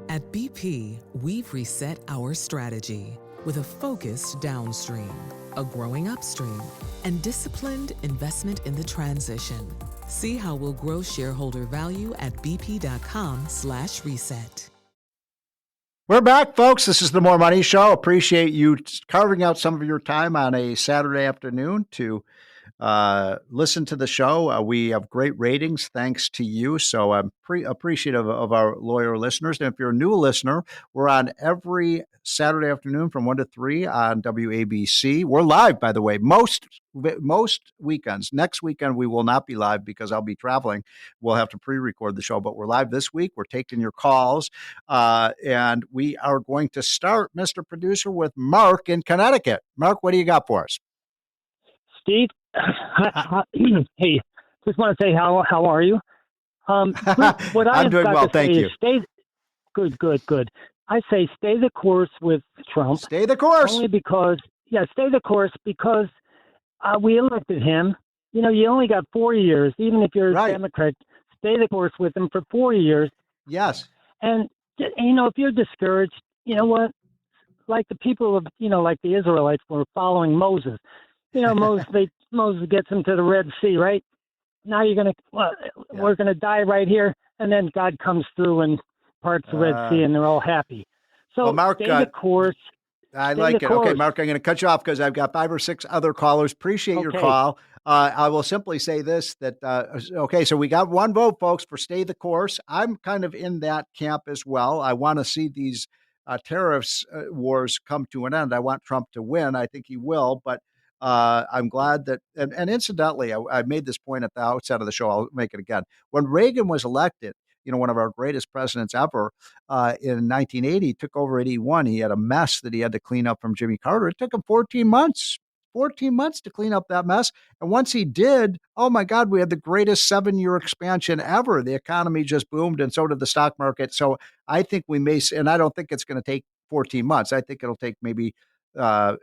B: At BP, we've reset our strategy with a focused downstream, a growing upstream, and disciplined investment in the transition. See how we'll grow shareholder value at bp.com/reset.
C: We're back, folks. This is the More Money Show. Appreciate you carving out some of your time on a Saturday afternoon to listen to the show. We have great ratings thanks to you. So I'm appreciative of our loyal listeners. And if you're a new listener, we're on every Saturday afternoon from 1 to 3 on WABC. We're live, by the way, most weekends. Next weekend, we will not be live because I'll be traveling. We'll have to pre-record the show, but we're live this week. We're taking your calls. And we are going to start, Mr. Producer, with Mark in Connecticut. Mark, what do you got for us?
E: Steve, hey, just want to say how are you? What
C: I'm doing well, thank you.
E: Good. I say stay the course with Trump.
C: Stay the course.
E: Only because, stay the course because we elected him. You only got 4 years, even if you're a Democrat. Stay the course with him for 4 years.
C: Yes.
E: And if you're discouraged, you know what? Like the people of, like the Israelites were following Moses. Moses gets them to the Red Sea, right? Now we're going to die right here. And then God comes through and parts the Red Sea and they're all happy. So
C: Mark,
E: stay the course.
C: I like it. Okay, Mark, I'm going to cut you off because I've got 5 or 6 other callers. Appreciate your call. I will simply say this, so we got 1 vote, folks, for stay the course. I'm kind of in that camp as well. I want to see these tariffs wars come to an end. I want Trump to win. I think he will, but I'm glad that, and incidentally, I made this point at the outset of the show. I'll make it again. When Reagan was elected, one of our greatest presidents ever, in 1980, took over 81. He had a mess that he had to clean up from Jimmy Carter. It took him 14 months to clean up that mess. And once he did, oh my God, we had the greatest 7-year expansion ever. The economy just boomed and so did the stock market. So I think we may, and I don't think it's going to take 14 months. I think it'll take maybe, in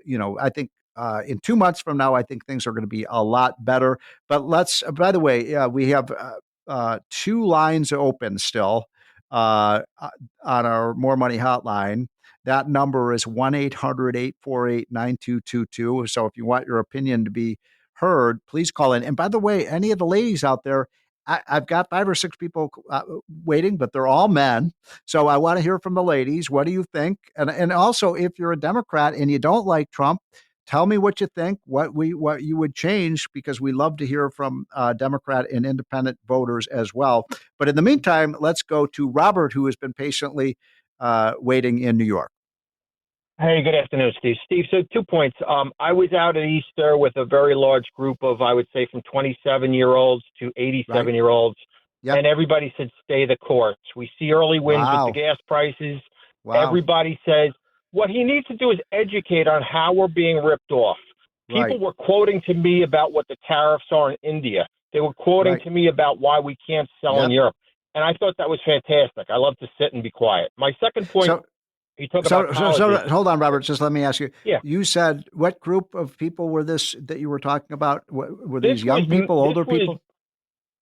C: 2 months from now, I think things are going to be a lot better. But by the way, we have 2 lines open still. on our More Money hotline. That number is 1-800-848-9222. So if you want your opinion to be heard, please call in. And by the way, any of the ladies out there, I've got 5 or 6 people waiting, but they're all men. So I want to hear from the ladies. What do you think? And also, if you're a Democrat and you don't like Trump, tell me what you think, what you would change, because we love to hear from Democrat and independent voters as well. But in the meantime, let's go to Robert, who has been patiently waiting in New York.
F: Hey, good afternoon, Steve. Steve, so 2 points. I was out at Easter with a very large group of, I would say, from 27-year-olds to 87-year-olds. Yep. And everybody said, stay the course. We see early wins with the gas prices. Wow. Everybody says, what he needs to do is educate on how we're being ripped off. People were quoting to me about what the tariffs are in India. They were quoting to me about why we can't sell in Europe. And I thought that was fantastic. I love to sit and be quiet. My second point... So
C: hold on, Robert. Just let me ask you.
F: Yeah.
C: You said what group of people were this that you were talking about? Were these young people, older people?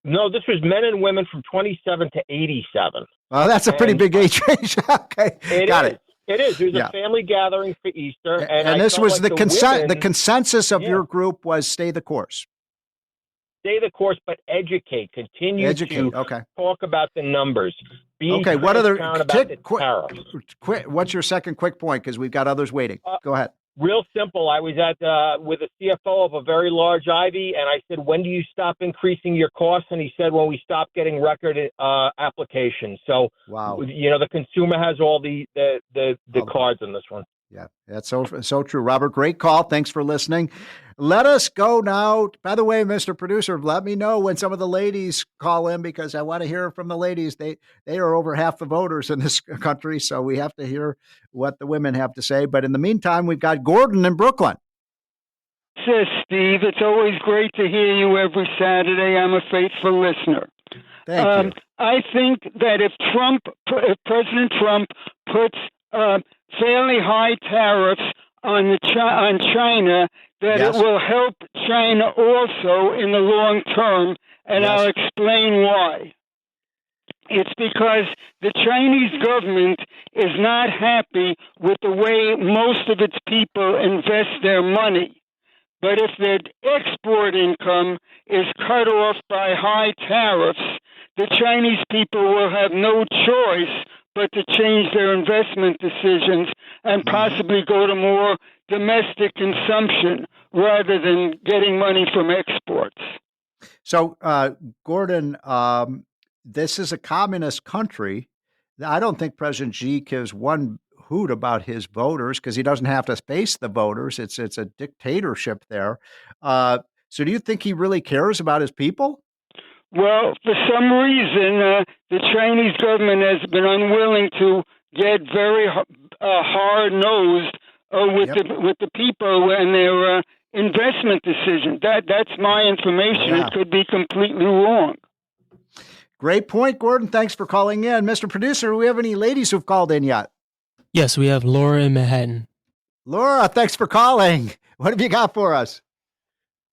F: No, this was men and women from 27 to 87.
C: Oh, that's a pretty big age range. Okay, got it.
F: It is. It was a family gathering for Easter, and
C: this was
F: like
C: the consensus of your group was stay the course.
F: Stay the course, but educate. Continue to talk about the numbers.
C: Okay, what other what's your second quick point? Because we've got others waiting. Go ahead.
F: Real simple. I was at with a CFO of a very large Ivy, and I said, when do you stop increasing your costs? And he said, when we stop getting record applications. So, the consumer has all the cards in this one.
C: Yeah, that's so true. Robert, great call. Thanks for listening. Let us go now. By the way, Mr. Producer, let me know when some of the ladies call in, because I want to hear from the ladies. They are over half the voters in this country, so we have to hear what the women have to say. But in the meantime, we've got Gordon in Brooklyn.
G: Says Steve, it's always great to hear you every Saturday. I'm a faithful listener.
C: Thank you.
G: I think that if President Trump puts fairly high tariffs on China, that it will help China also in the long term, and I'll explain why. It's because the Chinese government is not happy with the way most of its people invest their money. But if their export income is cut off by high tariffs, the Chinese people will have no choice but to change their investment decisions and possibly go to more domestic consumption rather than getting money from exports.
C: So, Gordon, this is a communist country. I don't think President Xi gives one hoot about his voters because he doesn't have to face the voters. It's a dictatorship there. So do you think he really cares about his people?
G: Well, for some reason, the Chinese government has been unwilling to get very hard-nosed with the people and their investment decisions. That's my information. It could be completely wrong.
C: Great point, Gordon. Thanks for calling in. Mr. Producer, do we have any ladies who've called in yet?
H: Yes, we have Laura in Manhattan.
C: Laura, thanks for calling. What have you got for us?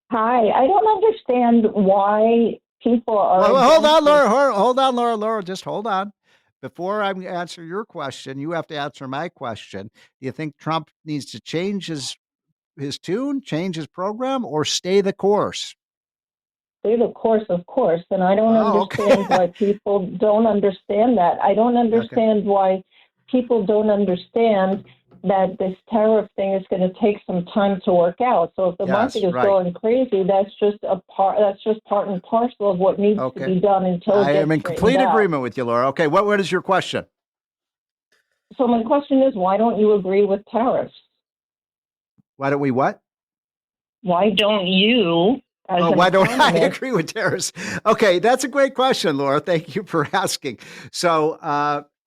X: Hi. I don't understand why people are...
C: Well, hold on, Laura. Hold on, Laura. Laura, just hold on. Before I answer your question, you have to answer my question. Do you think Trump needs to change his tune, change his program, or stay the course?
X: Stay the course, of course. And I don't understand why people don't understand that. I don't understand why people don't understand that this tariff thing is going to take some time to work out. So if the market is going crazy, that's just part and parcel of what needs to be done until
C: I am in complete agreement with you, Laura. Okay, what is your question?
X: So my question is, why don't you agree with tariffs?
C: Why don't we what?
X: Why don't you?
C: Why don't I agree with tariffs? Okay, that's a great question, Laura. Thank you for asking. So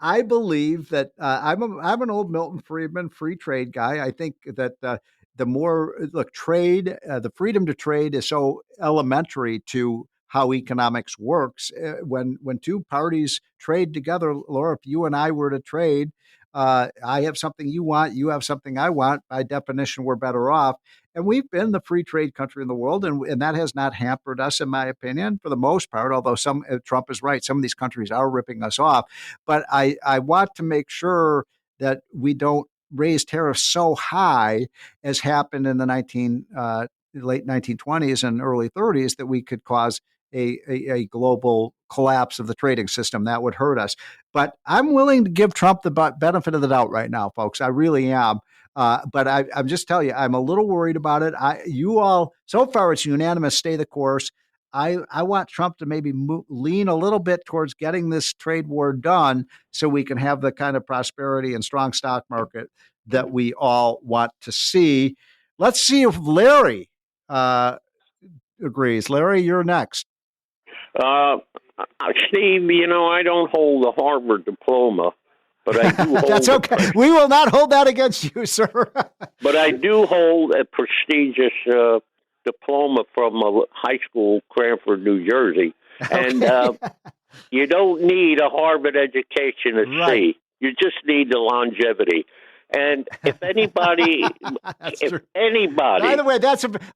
C: I believe that I'm an old Milton Friedman free trade guy. I think that the more trade, the freedom to trade is so elementary to how economics works. When two parties trade together, Laura, if you and I were to trade, I have something you want, you have something I want. By definition, we're better off. And we've been the free trade country in the world, and that has not hampered us, in my opinion, for the most part, although Trump is right. Some of these countries are ripping us off. But I want to make sure that we don't raise tariffs so high as happened in the late 1920s and early 30s that we could cause a global collapse of the trading system. That would hurt us. But I'm willing to give Trump the benefit of the doubt right now, folks. I really am. But I'm just telling you, I'm a little worried about it. You all, so far it's unanimous, stay the course. I want Trump to maybe lean a little bit towards getting this trade war done so we can have the kind of prosperity and strong stock market that we all want to see. Let's see if Larry agrees. Larry, you're next.
I: Steve, I don't hold a Harvard diploma, but I do hold...
C: That's okay. We will not hold that against you, sir.
I: But I do hold a prestigious diploma from a high school, Cranford, New Jersey. Okay. And you don't need a Harvard education to see. You just need the longevity. And if anybody,
C: by the way,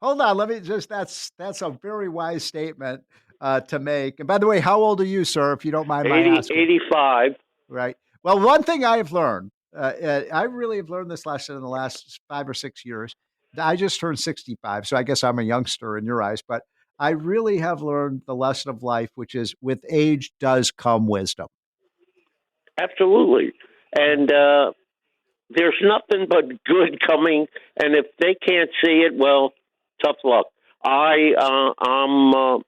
C: hold on. Let me just, that's a very wise statement to make. And by the way, how old are you, sir, if you don't mind my asking?
I: 85.
C: Right. Well, one thing I have learned, I really have learned this lesson in the last 5 or 6 years. I just turned 65, so I guess I'm a youngster in your eyes, but I really have learned the lesson of life, which is with age does come wisdom.
I: Absolutely. And there's nothing but good coming. And if they can't see it, well, tough luck. I'm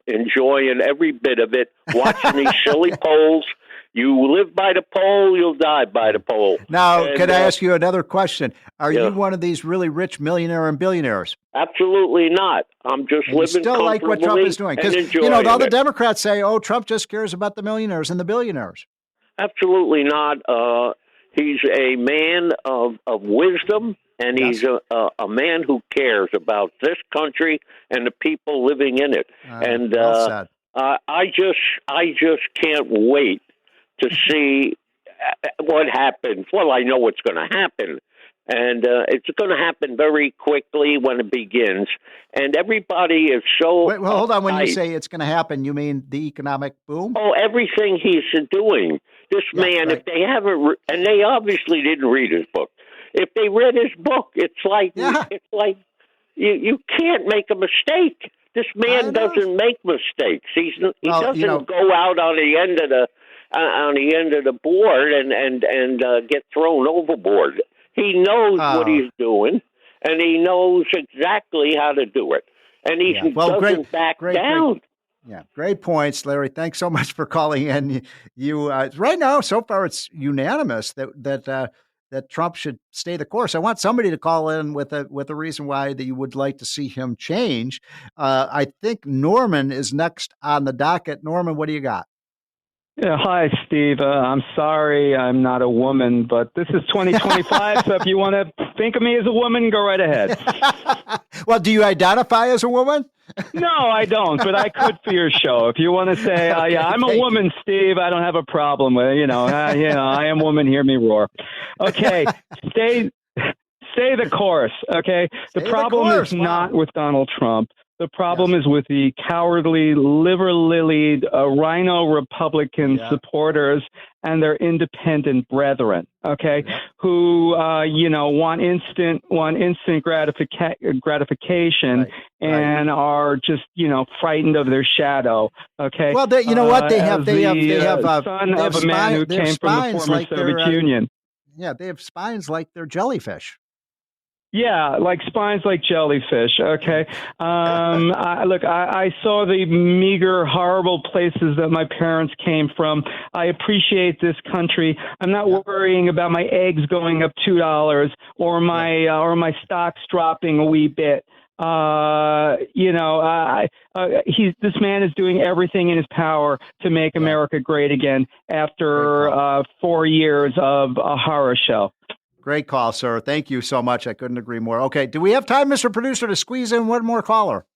I: enjoying every bit of it, watching these silly polls. You live by the poll, you'll die by the poll.
C: Now, can I ask you another question? Are you one of these really rich millionaire and billionaires?
I: Absolutely not. I'm just living
C: still like what Trump is doing. Because, all the Democrats say, Trump just cares about the millionaires and the billionaires.
I: Absolutely not. He's a man of wisdom, and he's a man who cares about this country and the people living in it. And I just can't wait to see what happens. Well, I know what's going to happen. And it's going to happen very quickly when it begins. And everybody is so...
C: Wait, well, hold on. When you say it's going to happen, you mean the economic boom?
I: Oh, everything he's doing. This man, right. If they haven't... And they obviously didn't read his book. If they read his book, it's like you can't make a mistake. This man doesn't make mistakes. He doesn't go out on the end of the board and get thrown overboard. He knows what he's doing, and he knows exactly how to do it. And he doesn't back down.
C: Great points, Larry. Thanks so much for calling in. You right now, so far, it's unanimous that Trump should stay the course. I want somebody to call in with a reason why that you would like to see him change. I think Norman is next on the docket. Norman, what do you got?
L: Yeah, hi, Steve. I'm sorry I'm not a woman, but this is 2025, so if you want to think of me as a woman, go right ahead.
C: Well, do you identify as a woman?
L: No, I don't, but I could for your show. If you want to say, I'm a woman, Steve, I don't have a problem with it. I am woman, hear me roar. Okay, stay the course, okay? The problem is not with Donald Trump. The problem is with the cowardly, liver-lilied rhino Republican supporters and their independent brethren, okay, who want instant gratification and are just frightened of their shadow, okay.
C: Well, you know what they have? They have
L: son of a man who came from the former Soviet Union.
C: Yeah, they have spines like they're jellyfish.
L: Yeah, like spines like jellyfish, okay? I saw the meager, horrible places that my parents came from. I appreciate this country. I'm not worrying about my eggs going up $2 or my stocks dropping a wee bit. This man is doing everything in his power to make America great again after 4 years of a horror show.
C: Great call, sir. Thank you so much. I couldn't agree more. Okay, do we have time, Mr. Producer, to squeeze in one more caller?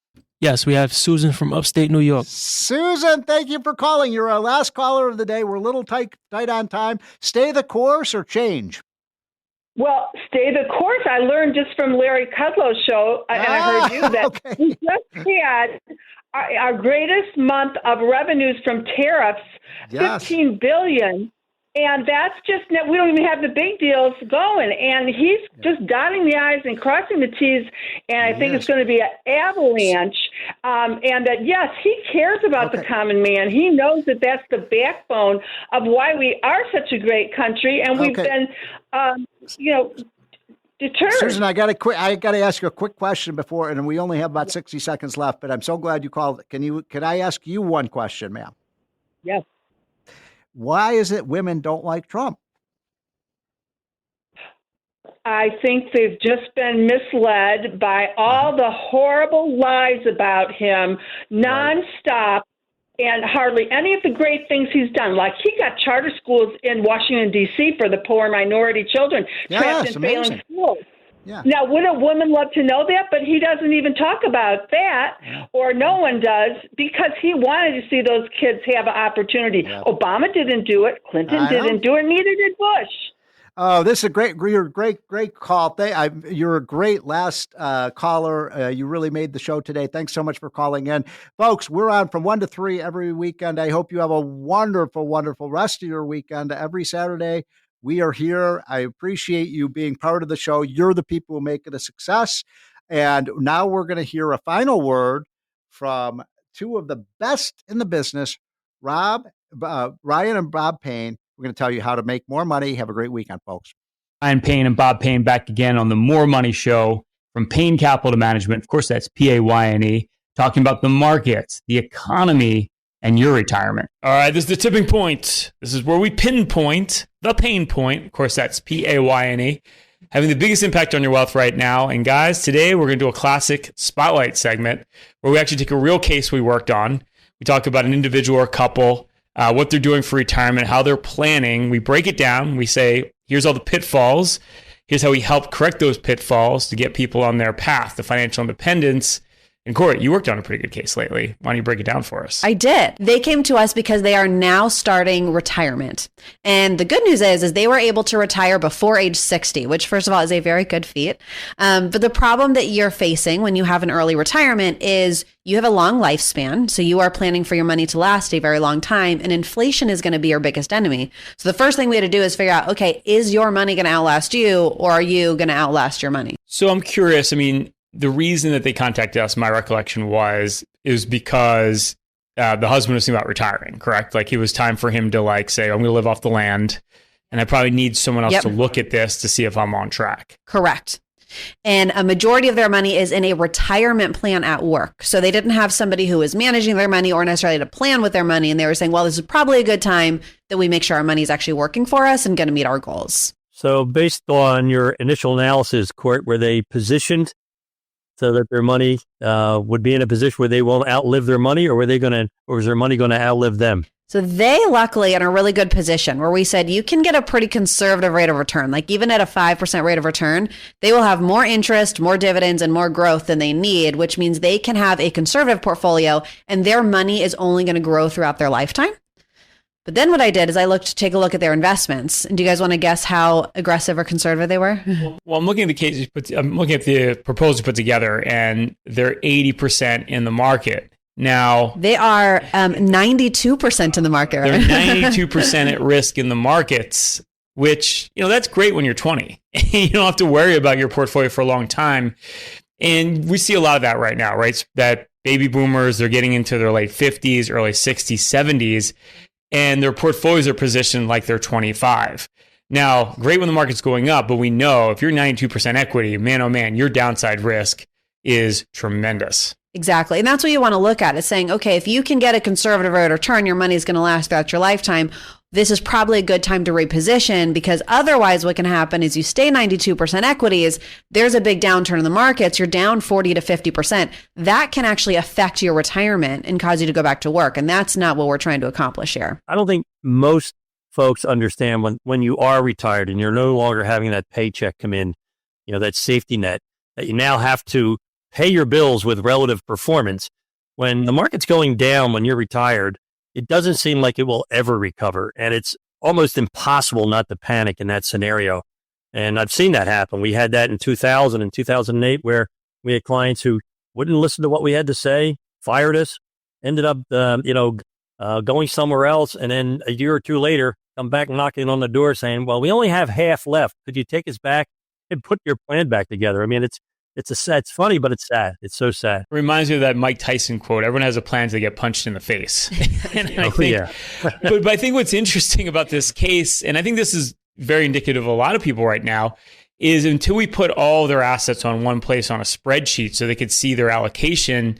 H: Yes, we have Susan from upstate New York.
C: Susan, thank you for calling. You're our last caller of the day. We're a little tight on time. Stay the course or change?
D: Well, stay the course. I learned just from Larry Kudlow's show, and I heard you that we just had our greatest month of revenues from tariffs, $15 billion. And that's just, we don't even have the big deals going. And he's just dotting the I's and crossing the T's. And I think it's going to be an avalanche. And that, yes, he cares about the common man. He knows that that's the backbone of why we are such a great country. And we've been, deterred.
C: Susan, I got to ask you a quick question before, and we only have about 60 seconds left, but I'm so glad you called. Can I ask you one question, ma'am?
D: Yes.
C: Why is it women don't like Trump?
D: I think they've just been misled by all the horrible lies about him nonstop and hardly any of the great things he's done. Like he got charter schools in Washington, D.C. for the poor minority children trapped in failing schools.
C: Yeah.
D: Now, would a woman love to know that? But he doesn't even talk about that, or no one does, because he wanted to see those kids have an opportunity. Yeah. Obama didn't do it. Clinton didn't do it. Neither did Bush.
C: Oh, this is you're a great call. You're a great last caller. You really made the show today. Thanks so much for calling in. Folks, we're on from 1 to 3 every weekend. I hope you have a wonderful, wonderful rest of your weekend. Every Saturday, we are here. I appreciate you being part of the show. You're the people who make it a success. And now we're going to hear a final word from two of the best in the business, Ryan and Bob Payne. We're going to tell you how to make more money. Have a great weekend, folks.
O: Ryan Payne and Bob Payne back again on the More Money Show from Payne Capital Management. Of course, that's Payne, talking about the markets, the economy, and your retirement. All right, this is the tipping point. This is where we pinpoint the pain point. Of course, that's Payne, having the biggest impact on your wealth right now. And guys, today we're going to do a classic spotlight segment where we actually take a real case we worked on. We talk about an individual or couple, what they're doing for retirement, how they're planning. We break it down. We say, here's all the pitfalls. Here's how we help correct those pitfalls to get people on their path to financial independence. And Corey, you worked on a pretty good case lately. Why don't you break it down for us?
J: I did. They came to us because they are now starting retirement. And the good news is they were able to retire before age 60, which first of all is a very good feat. But the problem that you're facing when you have an early retirement is you have a long lifespan. So you are planning for your money to last a very long time. And inflation is going to be your biggest enemy. So the first thing we had to do is figure out, okay, is your money going to outlast you, or are you going to outlast your money?
O: So I'm curious. The reason that they contacted us, my recollection is because the husband was thinking about retiring, correct? Like it was time for him to say, I'm going to live off the land and I probably need someone else to look at this to see if I'm on track.
J: Correct. And a majority of their money is in a retirement plan at work. So they didn't have somebody who was managing their money or necessarily to plan with their money. And they were saying, well, this is probably a good time that we make sure our money is actually working for us and going to meet our goals.
P: So based on your initial analysis, Court, were they positioned so that their money would be in a position where they won't outlive their money, or is their money going to outlive them?
J: So they luckily in a really good position where we said you can get a pretty conservative rate of return. Like even at a 5% rate of return, they will have more interest, more dividends, and more growth than they need, which means they can have a conservative portfolio and their money is only going to grow throughout their lifetime. But then what I did is I take a look at their investments. And do you guys want to guess how aggressive or conservative they were?
O: Well, I'm looking at the case. I'm looking at the proposal put together, and they're 80% in the market. Now
J: they are 92% in the market. Right?
O: They're 92% at risk in the markets, which that's great when you're 20. You don't have to worry about your portfolio for a long time. And we see a lot of that right now, right? That baby boomers, they're getting into their late 50s, early 60s, 70s. And their portfolios are positioned like they're 25. Now, great when the market's going up, but we know if you're 92% equity, man, oh man, your downside risk is tremendous.
J: Exactly. And that's what you want to look at is saying, okay, if you can get a conservative rate of return, your money is going to last throughout your lifetime. This is probably a good time to reposition, because otherwise what can happen is you stay 92% equities, there's a big downturn in the markets, you're down 40 to 50%. That can actually affect your retirement and cause you to go back to work. And that's not what we're trying to accomplish here.
P: I don't think most folks understand when you are retired and you're no longer having that paycheck come in, that safety net, that you now have to pay your bills with relative performance. When the market's going down when you're retired, it doesn't seem like it will ever recover. And it's almost impossible not to panic in that scenario. And I've seen that happen. We had that in 2000 and 2008, where we had clients who wouldn't listen to what we had to say, fired us, ended up, going somewhere else. And then a year or two later, come back knocking on the door saying, well, we only have half left. Could you take us back and put your plan back together? I mean, it's funny, but it's sad. It's so sad.
O: It reminds me of that Mike Tyson quote, everyone has a plan to get punched in the face. But I think what's interesting about this case, and I think this is very indicative of a lot of people right now, is until we put all their assets on one place on a spreadsheet so they could see their allocation,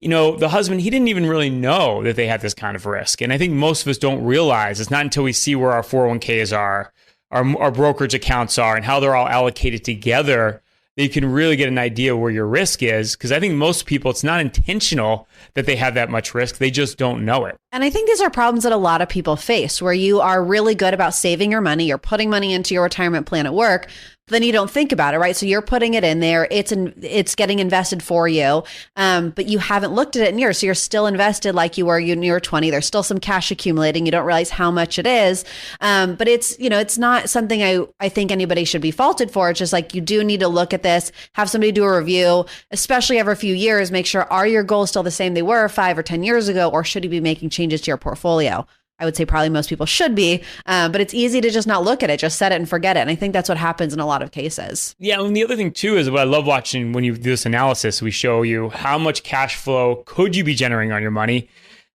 O: the husband, he didn't even really know that they had this kind of risk. And I think most of us don't realize it's not until we see where our 401ks are, our brokerage accounts are, and how they're all allocated together that you can really get an idea where your risk is. Because I think most people, it's not intentional that they have that much risk. They just don't know it.
J: And I think these are problems that a lot of people face, where you are really good about saving your money. You're putting money into your retirement plan at work, but then you don't think about it, right? So you're putting it in there. It's getting invested for you, but you haven't looked at it in years. So you're still invested like you were in your 20. There's still some cash accumulating. You don't realize how much it is. But it's not something I think anybody should be faulted for. It's just like, you do need to look at this, have somebody do a review, especially every few years, make sure, are your goals still the same they were 5 or 10 years ago, or should you be making changes to your portfolio? I would say probably most people should be, but it's easy to just not look at it, just set it and forget it. And I think that's what happens in a lot of cases.
O: Yeah, and the other thing too is what I love watching when you do this analysis, we show you how much cash flow could you be generating on your money.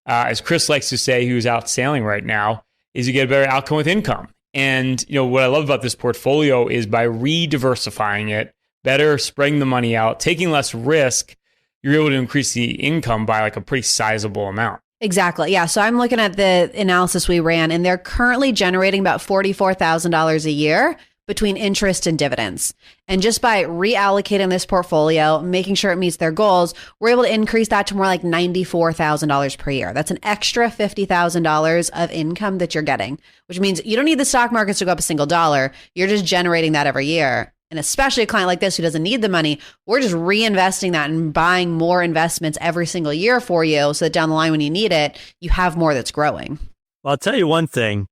O: As Chris likes to say, who's out sailing right now, is you get a better outcome with income. And what I love about this portfolio is by re-diversifying it, better spreading the money out, taking less risk, you're able to increase the income by like a pretty sizable amount.
J: Exactly. Yeah. So I'm looking at the analysis we ran, and they're currently generating about $44,000 a year between interest and dividends. And just by reallocating this portfolio, making sure it meets their goals, we're able to increase that to more like $94,000 per year. That's an extra $50,000 of income that you're getting, which means you don't need the stock markets to go up a single dollar. You're just generating that every year. And especially a client like this who doesn't need the money, we're just reinvesting that and buying more investments every single year for you, so that down the line when you need it, you have more that's growing.
P: Well, I'll tell you one thing.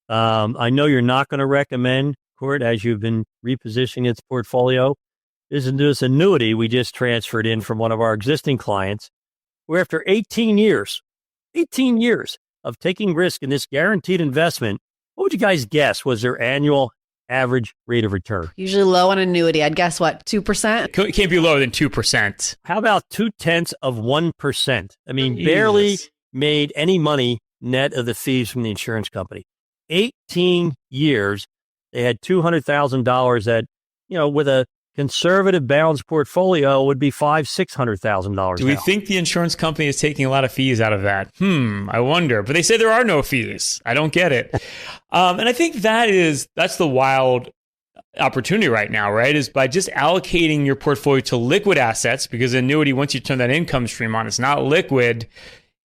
P: I know you're not going to recommend, Court, as you've been repositioning its portfolio. There's this annuity we just transferred in from one of our existing clients, where after 18 years of taking risk in this guaranteed investment, what would you guys guess was their annual average rate of return?
J: Usually low on annuity. I'd guess what, 2%?
O: It can't be lower than 2%.
P: How about 0.2%? I mean, barely made any money net of the fees from the insurance company. 18 years, they had $200,000 that, with a conservative balanced portfolio would be $500,000-$600,000.
O: Do we think the insurance company is taking a lot of fees out of that? I wonder. But they say there are no fees. I don't get it. And I think that's the wild opportunity right now, right? Is by just allocating your portfolio to liquid assets, because annuity, once you turn that income stream on, it's not liquid,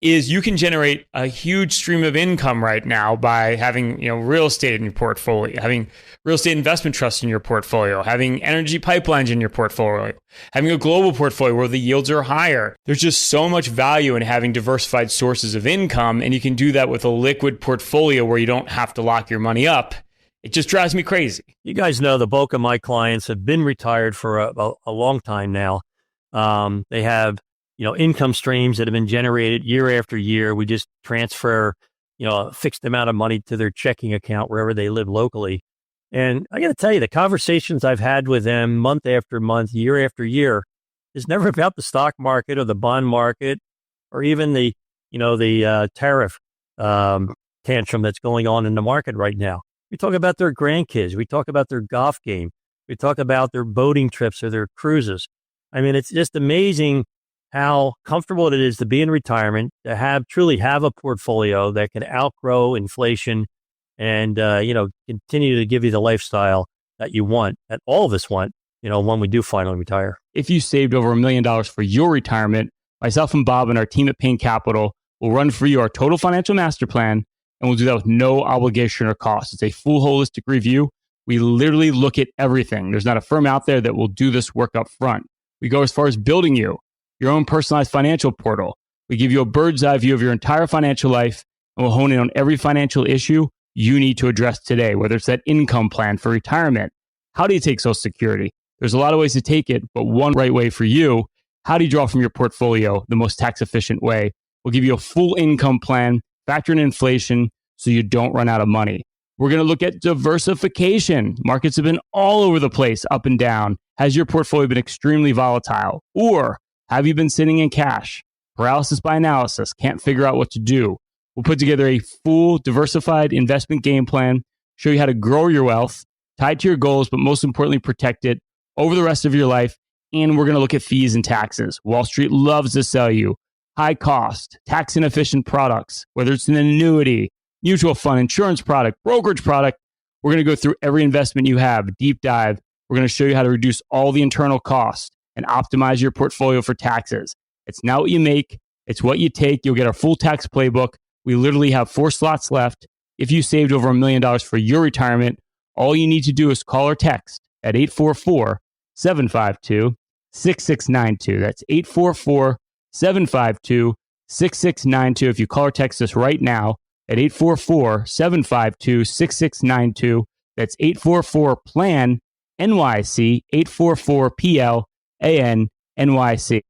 O: is you can generate a huge stream of income right now by having, real estate in your portfolio, having real estate investment trusts in your portfolio, having energy pipelines in your portfolio, having a global portfolio where the yields are higher. There's just so much value in having diversified sources of income, and you can do that with a liquid portfolio where you don't have to lock your money up. It just drives me crazy.
P: You guys know the bulk of my clients have been retired for a long time now. They have income streams that have been generated year after year. We just transfer, a fixed amount of money to their checking account wherever they live locally. And I got to tell you, the conversations I've had with them month after month, year after year, is never about the stock market or the bond market or even the tariff tantrum that's going on in the market right now. We talk about their grandkids. We talk about their golf game. We talk about their boating trips or their cruises. I mean, it's just amazing how comfortable it is to be in retirement, to truly have a portfolio that can outgrow inflation and, continue to give you the lifestyle that you want, that all of us want, when we do finally retire.
O: If you saved over $1 million for your retirement, myself and Bob and our team at Payne Capital will run for you our total financial master plan, and we'll do that with no obligation or cost. It's a full holistic review. We literally look at everything. There's not a firm out there that will do this work up front. We go as far as building you your own personalized financial portal. We give you a bird's eye view of your entire financial life, and we'll hone in on every financial issue you need to address today, whether it's that income plan for retirement, How do you take Social Security? There's a lot of ways to take it, but one right way for you. How do you draw from your portfolio the most tax efficient way? We'll give you a full income plan, factor in inflation so you don't run out of money. We're going to look at diversification. Markets have been all over the place, up and down. Has your portfolio been extremely volatile? Or have you been sitting in cash? Paralysis by analysis, can't figure out what to do. We'll put together a full diversified investment game plan, show you how to grow your wealth, tied to your goals, but most importantly, protect it over the rest of your life. And we're going to look at fees and taxes. Wall Street loves to sell you high cost, tax inefficient products, whether it's an annuity, mutual fund, insurance product, brokerage product. We're going to go through every investment you have, deep dive. We're going to show you how to reduce all the internal costs and optimize your portfolio for taxes. It's not what you make, it's what you take. You'll get our full tax playbook. We literally have 4 slots left. If you saved over $1 million for your retirement, all you need to do is call or text at 844-752-6692. That's 844-752-6692. If you call or text us right now at 844-752-6692, that's 844-PLAN-NYC, 844-PLAN-NYC.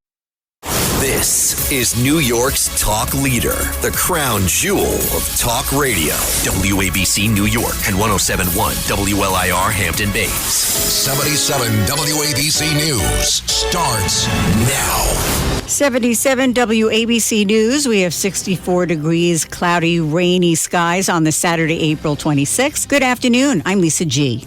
M: This is New York's talk leader, the crown jewel of talk radio. WABC New York and 107.1 WLIR Hampton Bays.
N: 77 WABC News starts now.
Q: 77 WABC News. We have 64 degrees, cloudy, rainy skies on the Saturday, April 26th. Good afternoon. I'm Lisa G.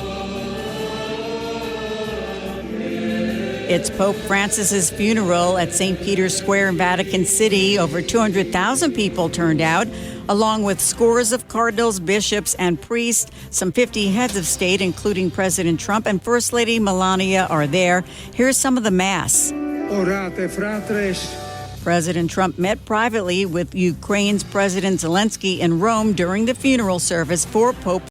Q: It's Pope Francis's funeral at St. Peter's Square in Vatican City. Over 200,000 people turned out, along with scores of cardinals, bishops, and priests. Some 50 heads of state, including President Trump and First Lady Melania, are there. Here's some of the mass.
R: Orate, fratres.
Q: President Trump met privately with Ukraine's President Zelensky in Rome during the funeral service for Pope